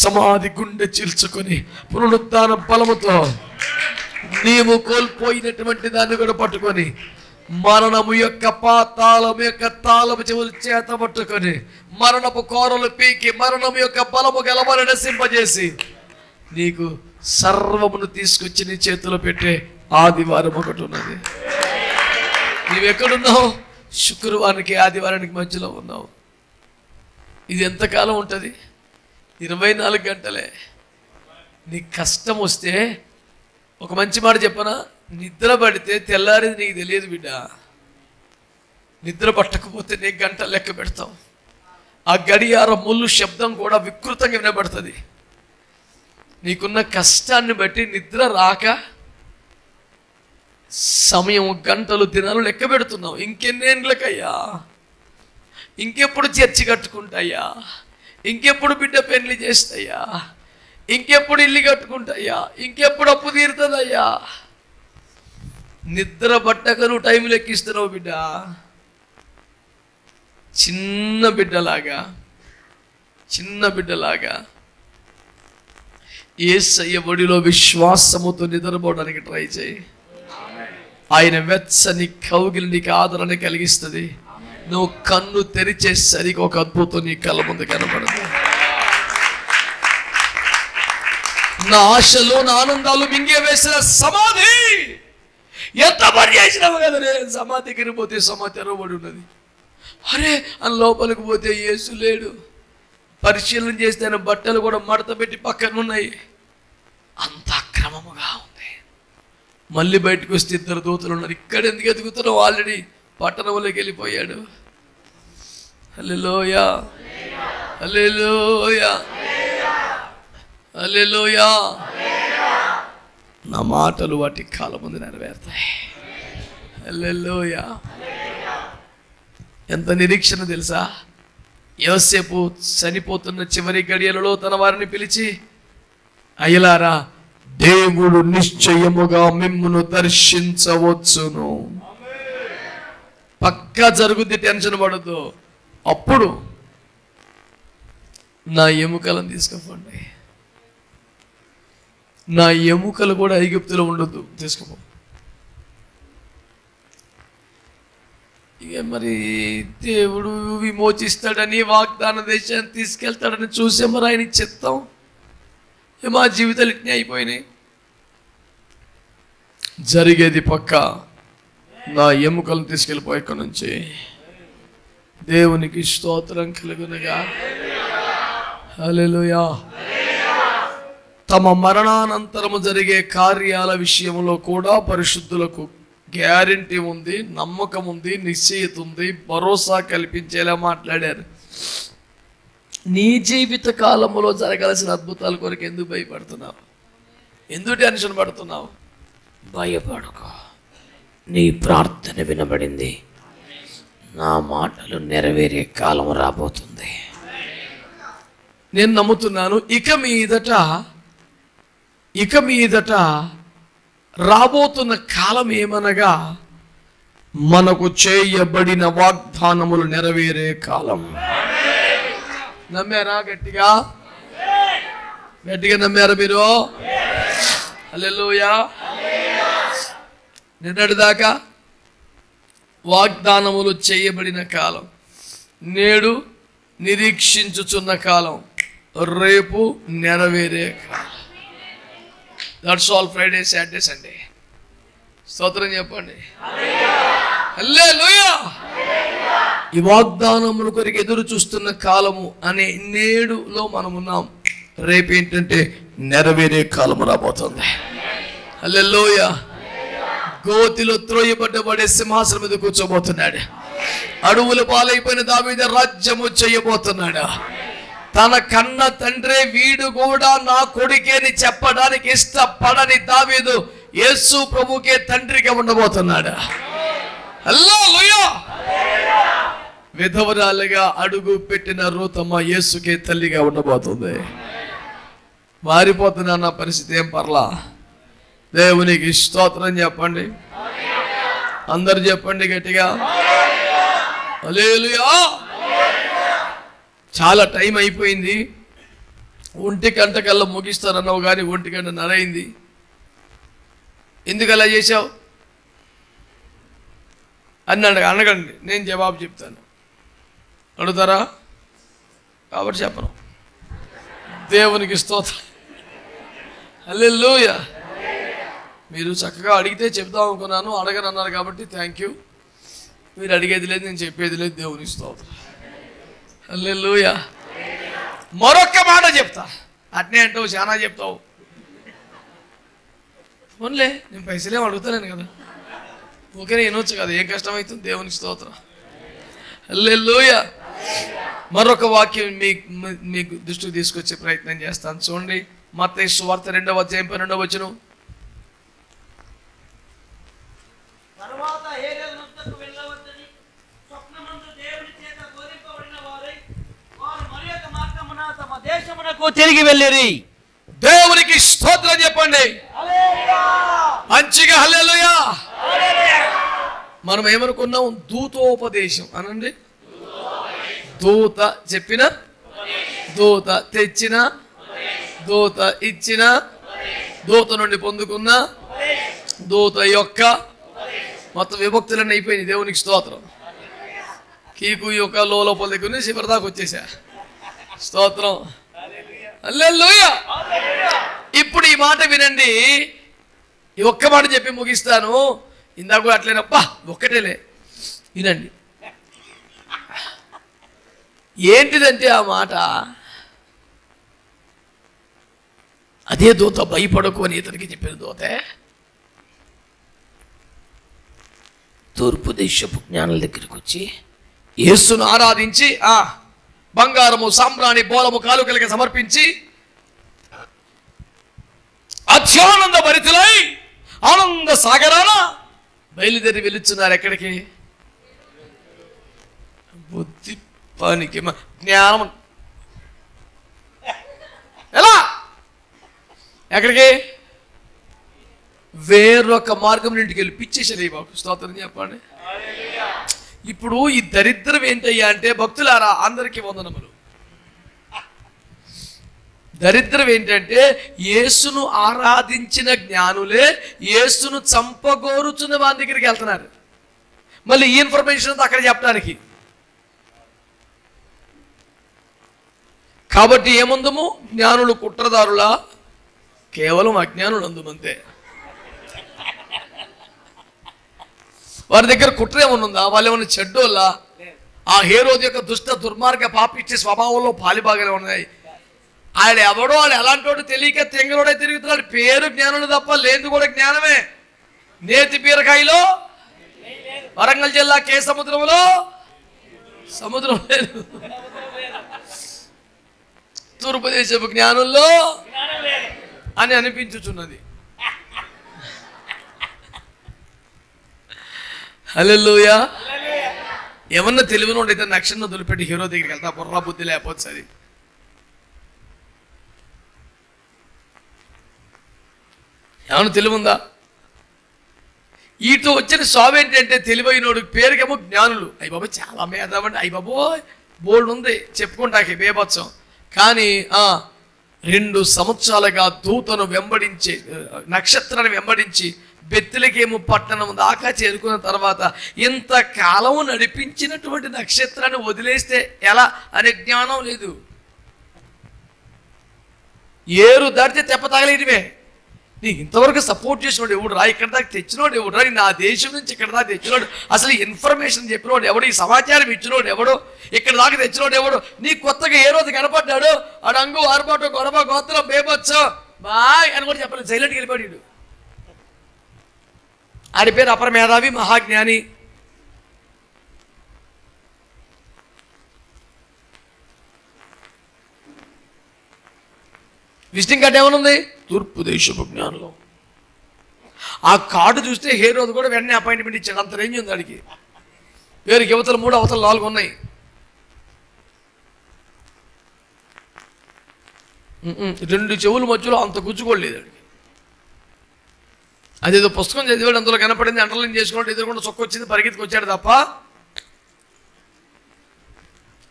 సమాధి గుండె చీల్చుకొని పునరుద్ధాన బలముతో నీవు కోల్పోయినటువంటి దాన్ని కూడా పట్టుకొని, మరణము యొక్క పాతాళము యొక్క తాళము చెవులు చేత పట్టుకొని, మరణపు కోరలు పీకి మరణము యొక్క బలము గలమని నశింపజేసి నీకు సర్వమును తీసుకొచ్చి నీ చేతిలో పెట్టే ఆదివారం ఒకటి ఉన్నది. నీవెక్కడున్నావు? శుక్రవారానికి ఆదివారానికి మధ్యలో ఉన్నావు. ఇది ఎంతకాలం ఉంటుంది? 24 గంటలే. నీ కష్టం వస్తే ఒక మంచి మాట చెప్పనా? నిద్ర పడితే తెల్లారేది నీకు తెలియదు బిడ్డ. నిద్ర పట్టకపోతే నీ గంటలు లెక్క పెడతావు. ఆ గడియార ముళ్ళు శబ్దం కూడా వికృతంగా వినబడుతుంది. నీకున్న కష్టాన్ని బట్టి నిద్ర రాక సమయం, గంటలు, దినాలు లెక్క పెడుతున్నావు. ఇంకెన్నేళ్ళకయ్యా? ఇంకెప్పుడు చర్చి కట్టుకుంటాయా? ఇంకెప్పుడు బిడ్డ పెళ్లి చేస్తాయా? ఇంకెప్పుడు ఇల్లు కట్టుకుంటాయా? ఇంకెప్పుడు అప్పు తీరుతుందయ్యా? నిద్ర పట్టక నువ్వు టైం లెక్కిస్తున్నావు బిడ్డ. చిన్న బిడ్డలాగా యేసయ్య ఒడిలో విశ్వాసముతో నిద్రపోవడానికి ట్రై చేయి. ఆయన వెచ్చని కౌగిలి నీకు ఆదరణ కలిగిస్తుంది. నువ్వు కన్ను తెరిచేసరికి ఒక అద్భుతం నీ కళ్ళ ముందు కనబడదు. నా ఆశలు, నా ఆనందాలు మింగే వేసిన సమాధి ఎంత పని చేసినావు కదా. సమాధి దగ్గరికి పోతే సమాధి తెరవబడి ఉన్నది. అరే అని లోపలికి పోతే యేసు లేడు. పరిశీలన చేస్తే ఆయన బట్టలు కూడా మడత పెట్టి పక్కన ఉన్నాయి. అంత అక్రమముగా ఉంది. మళ్ళీ బయటకు వస్తే 2 దూతలు ఉన్నారు. ఇక్కడ ఎందుకు ఎదుగుతున్నావు? ఆల్రెడీ పట్టణంలోకి వెళ్ళిపోయాడు. హల్లెలూయా, హల్లెలూయా, హల్లెలూయా. నా మాటలు వాటి కాలం ముందు నెరవేరుతాయి. హల్లెలూయా. ఎంత నిరీక్షణ తెలుసా? యోసేపు చనిపోతున్న చివరి గడియలలో తన వారిని పిలిచి, అయ్యలారా, దేవుడు నిశ్చయముగా మిమ్మును దర్శించవచ్చును. పక్కా జరుగుద్ది, టెన్షన్ పడద్దు. అప్పుడు నా ఎముకలను తీసుకుపోండి. నా ఎముకలు కూడా ఐగుప్తులో ఉండొద్దు, తీసుకుపో. ఇక మరి దేవుడు విమోచిస్తాడని, వాగ్దాన దేశాన్ని తీసుకెళ్తాడని చూసే మరి ఆయన చిత్తం. మా జీవితాలు ఇట్నే అయిపోయినాయి. జరిగేది పక్క. నా ఎముకలను తీసుకెళ్ళిపోయి ఇక్కడి నుంచి. దేవునికి స్తోత్రం కలుగునుగా. హల్లెలూయా. తమ మరణానంతరము జరిగే కార్యాల విషయంలో కూడా పరిశుద్ధులకు గ్యారెంటీ ఉంది, నమ్మకం ఉంది, నిశ్చయిత ఉంది, భరోసా కల్పించేలా మాట్లాడారు. నీ జీవిత కాలంలో జరగాల్సిన అద్భుతాల కొరకు ఎందుకు భయపడుతున్నావు? ఎందుకు టెన్షన్ పడుతున్నావు? భయపడకు, నీ ప్రార్థన వినబడింది, నా మాటలు నెరవేరే కాలం రాబోతుంది. నేను నమ్ముతున్నాను. ఇక మీదట రాబోతున్న కాలం ఏమనగా మనకు చేయబడిన వాగ్దానములు నెరవేరే కాలం. నమ్మారా? గట్టిగా నమ్మారా మీరు? హల్లెలూయా. నిన్నటిదాకా వాగ్దానములు చేయబడిన కాలం, నేడు నిరీక్షించుచున్న కాలం, రేపు నెరవేరే కాలం. That's all. Friday, Saturday, Sunday. స్తోత్రం చెప్పండి. హల్లెలూయా. ఈ వాగ్దానముల కొరకు ఎదురు చూస్తున్న కాలము అనే నేడులో మనం ఉన్నాం. రేపు ఏంటంటే నెరవేరే కాలము రాబోతుంది. హల్లెలూయా. గోతిలో త్రోయబడ్డబడే సింహాసనం మీద కూర్చోబోతున్నాడు. అడవుల పాలైపోయిన దావీదు రాజ్యము చేయబోతున్నాడు. తన కన్న తండ్రి వీడు కూడా నా కొడుకేని చెప్పడానికి ఇష్టపడని దావీదు యేసు ప్రభుకే తండ్రిగా ఉండబోతున్నాడు. హల్లెలూయా. విధవరాలుగా అడుగు పెట్టిన రూతమ్మ యేసుకే తల్లిగా ఉండబోతుంది. మారిపోతున్నా నా పరిస్థితి, ఏం పర్లా. దేవునికి స్తోత్రం చెప్పండి. అందరు చెప్పండి గట్టిగా. హల్లెలూయా. చాలా టైం అయిపోయింది. 1 గంటకల్లా ముగిస్తానన్నావు కానీ 1 గంటన్నర అయింది. ఎందుకు అలా చేశావు అనగండి, నేను జవాబు చెప్తాను. అడుగుతారా? కాబట్టి చెప్పను. దేవునికి స్తోత్రం. హల్లెలూయా. మీరు చక్కగా అడిగితే చెప్దాం అనుకున్నాను, అడగనన్నారు కాబట్టి థ్యాంక్ యూ. మీరు అడిగేది లేదు, నేను చెప్పేది లేదు. దేవునికి స్తోత్రం. హల్లెలూయా. మరొక్క మాట చెప్తా. అట్నే అంటావు, చాలా చెప్తావు. ఓన్లే నేను పైసలేం అడుగుతాను కదా, ఓకేనే వినొచ్చు కదా, ఏం కష్టం అవుతుంది. దేవునికి స్తోత్రం. హల్లెలూయా. మరొక వాక్యం మీకు దృష్టికి తీసుకొచ్చే ప్రయత్నం చేస్తాను. చూడండి, మత్తయి సువార్త 2వ అధ్యాయం 12వ వచనం. తిరిగి వెళ్ళిరి. దేవునికి స్తోత్రం చెప్పండి మంచిగా. హల్లెలూయా. మనం ఏమనుకున్నాం? దూతోపదేశం అనండి. దూత చెప్పిన, దూత తెచ్చిన, దూత ఇచ్చిన, దూత నుండి పొందుకున్న, దూత యొక్క మొత్తం విభక్తులన్నీ అయిపోయినాయి. దేవునికి స్తోత్రం. కీకు యొక్క లోపల దగ్గర నుంచి చివరి దాకా వచ్చేసా. స్తోత్రం. హల్లెలూయా. ఇప్పుడు ఈ మాట వినండి. ఈ ఒక్క మాట చెప్పి ముగిస్తాను. ఇందాక అట్లేనప్పా ఒక్కటేలే వినండి. ఏంటిదంటే ఆ మాట, అదే దూత భయపడకు అని ఇతనికి చెప్పిన దూతే తూర్పు దేశపు జ్ఞానుల దగ్గరికి వచ్చి యేసును ఆరాధించి బంగారము, సాంబ్రాణి, బోలము, కాలుకలకి సమర్పించి అత్యానంద భరితులై ఆనంద సాగరాన బయలుదేరి వెళుతున్నారు. ఎక్కడికి? బుద్ధి పనికి జ్ఞానం. ఎలా? ఎక్కడికి? వేరొక మార్గం ఇంటికి వెళ్ళి పిచ్చేసారు. బాబు స్తోత్రం చెప్పండి. ఇప్పుడు ఈ దరిద్రం ఏంటయ్యా అంటే, భక్తులారా అందరికీ వందనములు. దరిద్రం ఏంటంటే, యేసును ఆరాధించిన జ్ఞానులే యేసును చంపగోరుచున్న వారి దగ్గరికి వెళ్తున్నారు. మళ్ళీ ఈ ఇన్ఫర్మేషన్ అంతా అక్కడ చెప్పడానికి. కాబట్టి ఏముందము? జ్ఞానులు కుట్రదారులా? కేవలం అజ్ఞానులు అందుమంతే. వారి దగ్గర కుట్ర ఏమన్నా ఉందా? వాళ్ళు ఏమన్నా చెడ్డోళ్ళా? ఆ హేరోదు యొక్క దుష్ట దుర్మార్గ పాపిచ్చే స్వభావంలో పాలిభాగాలు ఉన్నాయి. ఆయన ఎవడో వాడు ఎలాంటి తెలియక తెంగలోడే తిరుగుతున్నాడు. పేరు జ్ఞానం తప్ప లేదు కూడా జ్ఞానమే. నేతి బీరకాయలో వరంగల్ జిల్లా కే సముద్రంలో సముద్రం లేదు. తూర్పు దేశపు జ్ఞానంలో అని అనిపించుచున్నది. హల్లెలూయా. ఏమన్నా తెలివినోడు అయితే నక్షత్రం వదిలిపెట్టి హీరో దగ్గరికి వెళ్తా. బుర్రా బుద్ధి లేకపోతే అది ఏమన్నా తెలివి ఉందా? వీటితో వచ్చిన స్వామి ఏంటంటే తెలివైనోడు, పేరుకేమో జ్ఞానులు. అయ్యి బాబు చాలా మేధావండి, అయ్యి బాబో బోల్డ్ ఉంది చెప్పుకుంటాకి బేబత్సం. కానీ 2 సంవత్సరాలుగా దూతను వెంబడించి నక్షత్రాన్ని వెంబడించి బెత్లెహేము పట్టణం దాకా చేరుకున్న తర్వాత ఇంతకాలం నడిపించినటువంటి నక్షత్రాన్ని వదిలేస్తే ఎలా అనే జ్ఞానం లేదు. ఏరు దాటితే తెప్ప తగలేటివే. నీకు ఇంతవరకు సపోర్ట్ చేసినోడు ఎవడు రా? ఇక్కడ దాకా తెచ్చినోడు ఎవడు రా? నా దేశం నుంచి ఇక్కడ దాకా తెచ్చినోడు, అసలు ఇన్ఫర్మేషన్ చెప్పినోడు ఎవడు? ఈ సమాచారం ఇచ్చినోడు ఎవడు? ఇక్కడ దాకా తెచ్చినోడు ఎవడు? నీ కొత్తగా ఏ రోజు కనపడ్డాడు? అడంగు ఆర్పాటు గొడవ గోత్రం బేబొచ్చు బాయ్ అని కూడా చెప్పలేదు. సైలెంట్కి వెళ్ళిపోయాడు. ఆడి పేరు అపర మేధావి, మహాజ్ఞాని. విజిటింగ్ కార్డు ఏమనుంది? తూర్పు దేశపు జ్ఞానంలో. ఆ కార్డు చూస్తే హేరోదు కూడా వెంటనే అపాయింట్మెంట్ ఇచ్చాడు. అంత రేంజ్ ఉంది ఆడికి. పేరుకి యువతలు 3 అవతలు 4 ఉన్నాయి. 2 చెవుల మధ్యలో అంత గుచ్చుకోలేదు ఆడికి. అదేదో పుస్తకం చదివాడు, అందులో కనపడింది, అండర్లైన్ చేసుకున్నాడు, ఎదురుకుండా చొక్క వచ్చింది, పరిగెత్తుకు వచ్చాడు తప్ప.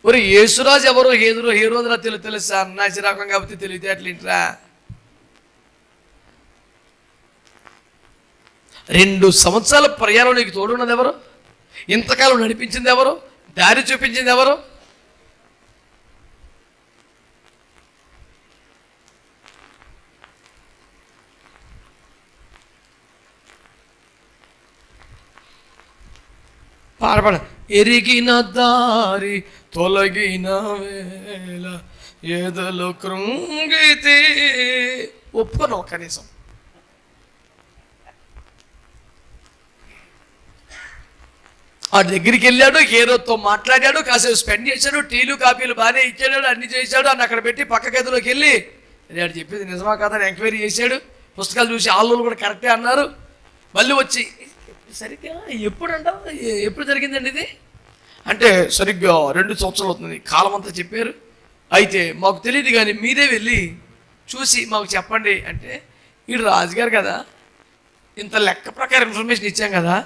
ఒరే యేసురాజు ఎవరో హేరోదురా తెలుసా? అన్నాసి రకం కాబట్టి తెలివితే అట్లేంట్రా. 2 సంవత్సరాల ప్రయాణం నీకు తోడున్నది ఎవరు? ఇంతకాలం నడిపించింది ఎవరు? దారి చూపించింది ఎవరు? పాడపడ ఎరిగిన దారి తొలగిన వేళ ఏదలో కృంగితే ఒప్పుకోను కనీసం. ఆ దగ్గరికి వెళ్ళాడు, హీరోతో మాట్లాడాడు, కాసేపు స్పెండ్ చేశాడు, టీలు కాపీలు బాగానే ఇచ్చాడు, అన్ని చేశాడు. అని అక్కడ పెట్టి పక్క గదిలోకి వెళ్ళి వాడు చెప్పేది నిజమా కదా అని ఎంక్వైరీ చేశాడు. పుస్తకాలు చూసి ఆళ్ళు కూడా కరెక్టే అన్నారు. మళ్ళీ వచ్చి సరిగ్గా ఎప్పుడు జరిగిందండి ఇది అంటే సరిగ్గా 2 సంవత్సరాలు అవుతుంది, కాలం అంతా చెప్పారు. అయితే మాకు తెలియదు కానీ మీరే వెళ్ళి చూసి మాకు చెప్పండి అంటే, వీడు రాజుగారు కదా, ఇంత లెక్క ప్రకారం ఇన్ఫర్మేషన్ ఇచ్చాం కదా,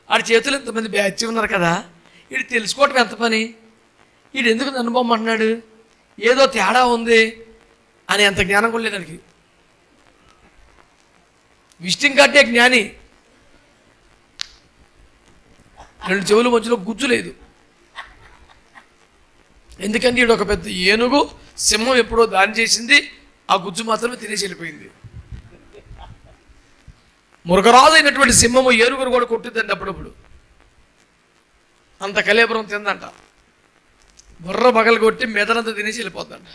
ఆడి చేతులు ఇంతమంది బ్యాచ్ ఉన్నారు కదా, వీడు తెలుసుకోవటం ఎంత పని, వీడు ఎందుకు నన్ను బొమ్మంటున్నాడు, ఏదో తేడా ఉంది అని అంత జ్ఞానం కూడా లేదు దానికి. విజిటింగ్ కార్డే జ్ఞాని. 2 చెవుల మధ్యలో గుజ్జు లేదు. ఎందుకంటే వీడు ఒక పెద్ద ఏనుగు, సింహం ఎప్పుడో దాని చేసింది, ఆ గుజ్జు మాత్రమే తినేసి వెళ్ళిపోయింది. మృగరాజు అయినటువంటి సింహము ఏనుగురు కూడా కొట్టుద్దండి అప్పుడప్పుడు. అంత కలేపురం తిందంట. బుర్ర పగలు కొట్టి మెదనంతా తినేసి వెళ్ళిపోద్దంట.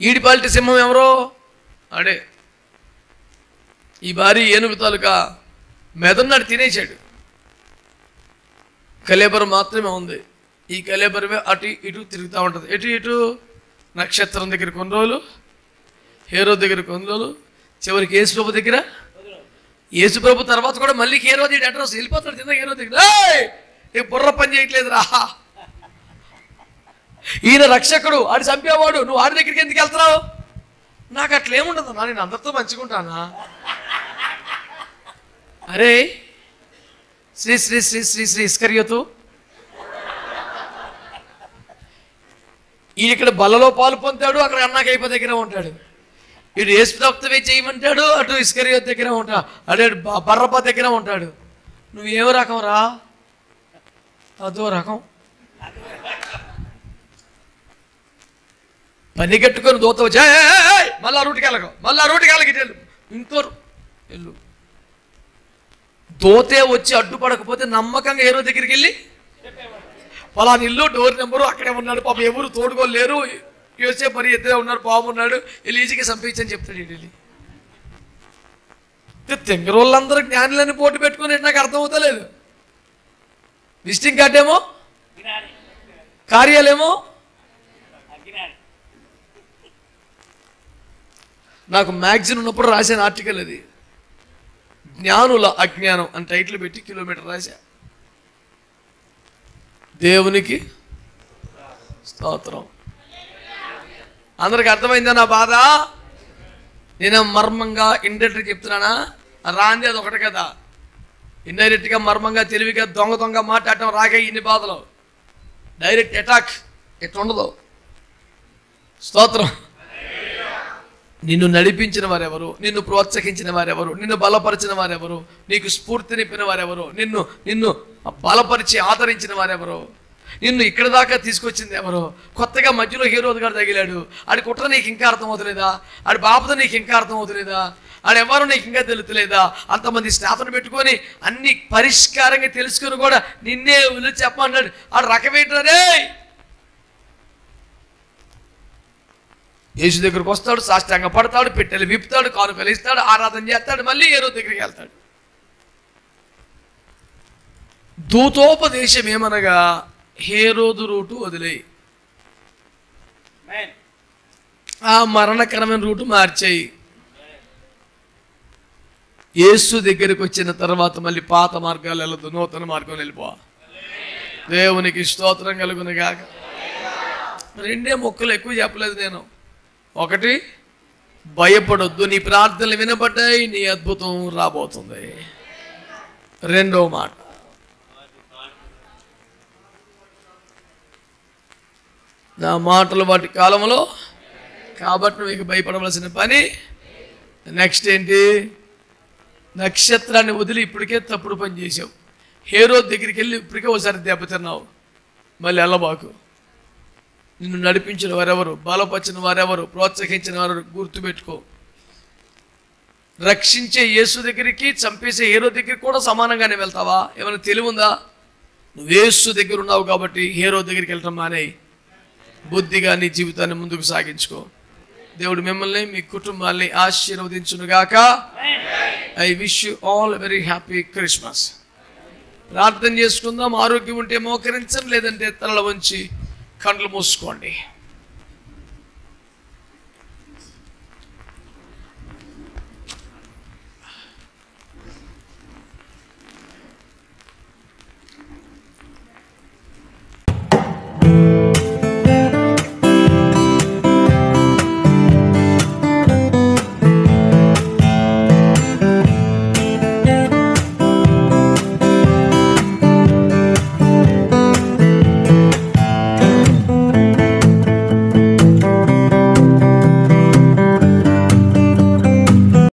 ఈడిపాలిటి సింహం ఎవరో అడే ఈ భారీ ఏనుగు తాలూకా మెదన్నాడు తినేశాడు. కలేబరం మాత్రమే ఉంది. ఈ కలేబరమే అటు ఇటు తిరుగుతూ ఉంటుంది. ఎటు ఇటు నక్షత్రం దగ్గర కొన్ని రోజులు, హేరో దగ్గర కొన్ని రోజులు, చివరికి యేసుప్రభు దగ్గర. యేసుప్రభు తర్వాత కూడా మళ్ళీ హేరో దగ్గర అడ్రస్ వెళ్ళిపోతాడు. తిన్న హేరో దగ్గర ఏ బుర్ర పని చేయట్లేదు రా, ఈయన రక్షకుడు, ఆడు చంపేవాడు, నువ్వు ఆడి దగ్గరికి ఎందుకు వెళ్తున్నావు? నాకు అట్లేముండదు అన్నా, నేను అందరితో మంచిగుంటానా. అరే శ్రీ శ్రీ శ్రీ శ్రీ శ్రీ ఇస్కరియోతు, ఈయన ఇక్కడ బలలో పాలు పొందాడు, అక్కడ అన్నాకైప దగ్గర ఉంటాడు. ఇటు యేసుప్రభువే చేయమంటాడు, అటు ఇస్కరియోతు దగ్గర ఉంటాడు, అటు బర్రబ్బా దగ్గర ఉంటాడు. నువ్వేమో రకం రా, అదో రకం. పని కట్టుకొని దూత వచ్చి మళ్ళీ రూటికి వెళ్ళకు, మళ్ళీ రూటికి వెళ్ళకి వెళ్ళు, ఇంకో వెళ్ళు. తోతే వచ్చి అడ్డుపడకపోతే నమ్మకంగా హేరోదు దగ్గరికి వెళ్ళి పలానా ఇల్లు డోర్ నెంబరు అక్కడే ఉన్నాడు, పాపం ఎవరు తోడుకోలేరు, యోసేపు మరి ఇద్దరే ఉన్నారు, బాబు ఉన్నాడు, వెళ్ళి ఈజీగా చంపించని చెప్తాడు. వెళ్ళి తెంగరోళ్ళందరూ జ్ఞానులని పోటీ పెట్టుకుని నాకు అర్థమవుతలేదు. విజిటింగ్ కార్డ్ ఏమో, కార్యాలేమో. నాకు మ్యాగజైన్ ఉన్నప్పుడు రాసిన ఆర్టికల్ అది, జ్ఞానుల అజ్ఞానం అని టైటిల్ పెట్టి కిలోమీటర్ రాశా. దేవునికి స్తోత్రం. అందరికి అర్థమైందా నా బాధ? నేను మర్మంగా ఇండైరెక్ట్గా చెప్తున్నానా? రాంది అది ఒకటి కదా, ఇండైరెక్ట్గా మర్మంగా తెలివిగా దొంగ మాట్లాడటం రాగా ఇన్ని బాధలు. డైరెక్ట్ అటాక్ ఎట్లా ఉండదు. స్తోత్రం. నిన్ను నడిపించిన వారెవరు, నిన్ను ప్రోత్సహించిన వారెవరు, నిన్ను బలపరిచిన వారెవరు, నీకు స్ఫూర్తినిప్పిన వారెవరు, నిన్ను బలపరిచి ఆదరించిన వారెవరు, నిన్ను ఇక్కడ దాకా తీసుకొచ్చింది ఎవరు? కొత్తగా మధ్యలో హేరోదు గారు తగిలాడు, ఆడి కుట్ర నీకు ఇంకా అర్థమవుతలేదా? ఆడి బాపద నీకు ఇంకా అర్థమవుతలేదా? ఆడెవరో నీకు ఇంకా తెలుతలేదా? అంతమంది స్టాఫ్ను పెట్టుకొని అన్ని పరిష్కారంగా తెలుసుకుని కూడా నిన్నే పిలిచి చెప్పమన్నాడు. ఆడు రకమేంటారే, యేసు దగ్గరకు వస్తాడు, సాష్టాంగ పడతాడు, పెట్టెలు విప్పుతాడు, కానుకలు ఇస్తాడు, ఆరాధన చేస్తాడు, మళ్ళీ హేరోదు దగ్గరికి వెళ్తాడు. దూతోపదేశం ఏమనగా హేరోదు రూటు వదిలేయి, ఆ మరణకరమైన రూటు మార్చేయి. యేసు దగ్గరికి వచ్చిన తర్వాత మళ్ళీ పాత మార్గాలు వెళ్ళదు, నూతన మార్గం వెళ్ళిపో. దేవునికి స్తోత్రం కలుగును గాక. రెండే మొక్కలు ఎక్కువ చెప్పలేదు నేను. ఒకటి, భయపడొద్దు, నీ ప్రార్థనలు వినబడ్డాయి, నీ అద్భుతం రాబోతుంది. రెండో మాట, నా మాటలు వాటి కాలంలో కాబట్టి నువ్వు ఇక భయపడవలసిన పని. నెక్స్ట్ ఏంటి? నక్షత్రాన్ని వదిలి ఇప్పటికే తప్పుడు పని చేసావు. హేరోదు దగ్గరికి వెళ్ళి ఇప్పటికే ఒకసారి దెబ్బతిన్నావు, మళ్ళీ వెళ్ళబాకు. నిన్ను నడిపించిన వారెవరు, బలపరిచిన వారెవరు, ప్రోత్సహించిన వారు గుర్తుపెట్టుకో. రక్షించే యేసు దగ్గరికి చంపేసే హేరోదు దగ్గరికి కూడా సమానంగానే వెళ్తావా? ఏమైనా తెలివి ఉందా? నువ్వు యేసు దగ్గర ఉన్నావు కాబట్టి హేరోదు దగ్గరికి వెళ్ళటం మానేయి. బుద్ధిగా నీ జీవితాన్ని ముందుకు సాగించుకో. దేవుడు మిమ్మల్ని మీ కుటుంబాన్ని ఆశీర్వదించునుగాక. I wish you all very happy Christmas. ప్రార్థన చేసుకుందాం. ఆరోగ్యం ఉంటే మోకరించండి, లేదంటే తలల వంచి కళ్ళు మూసుకోండి.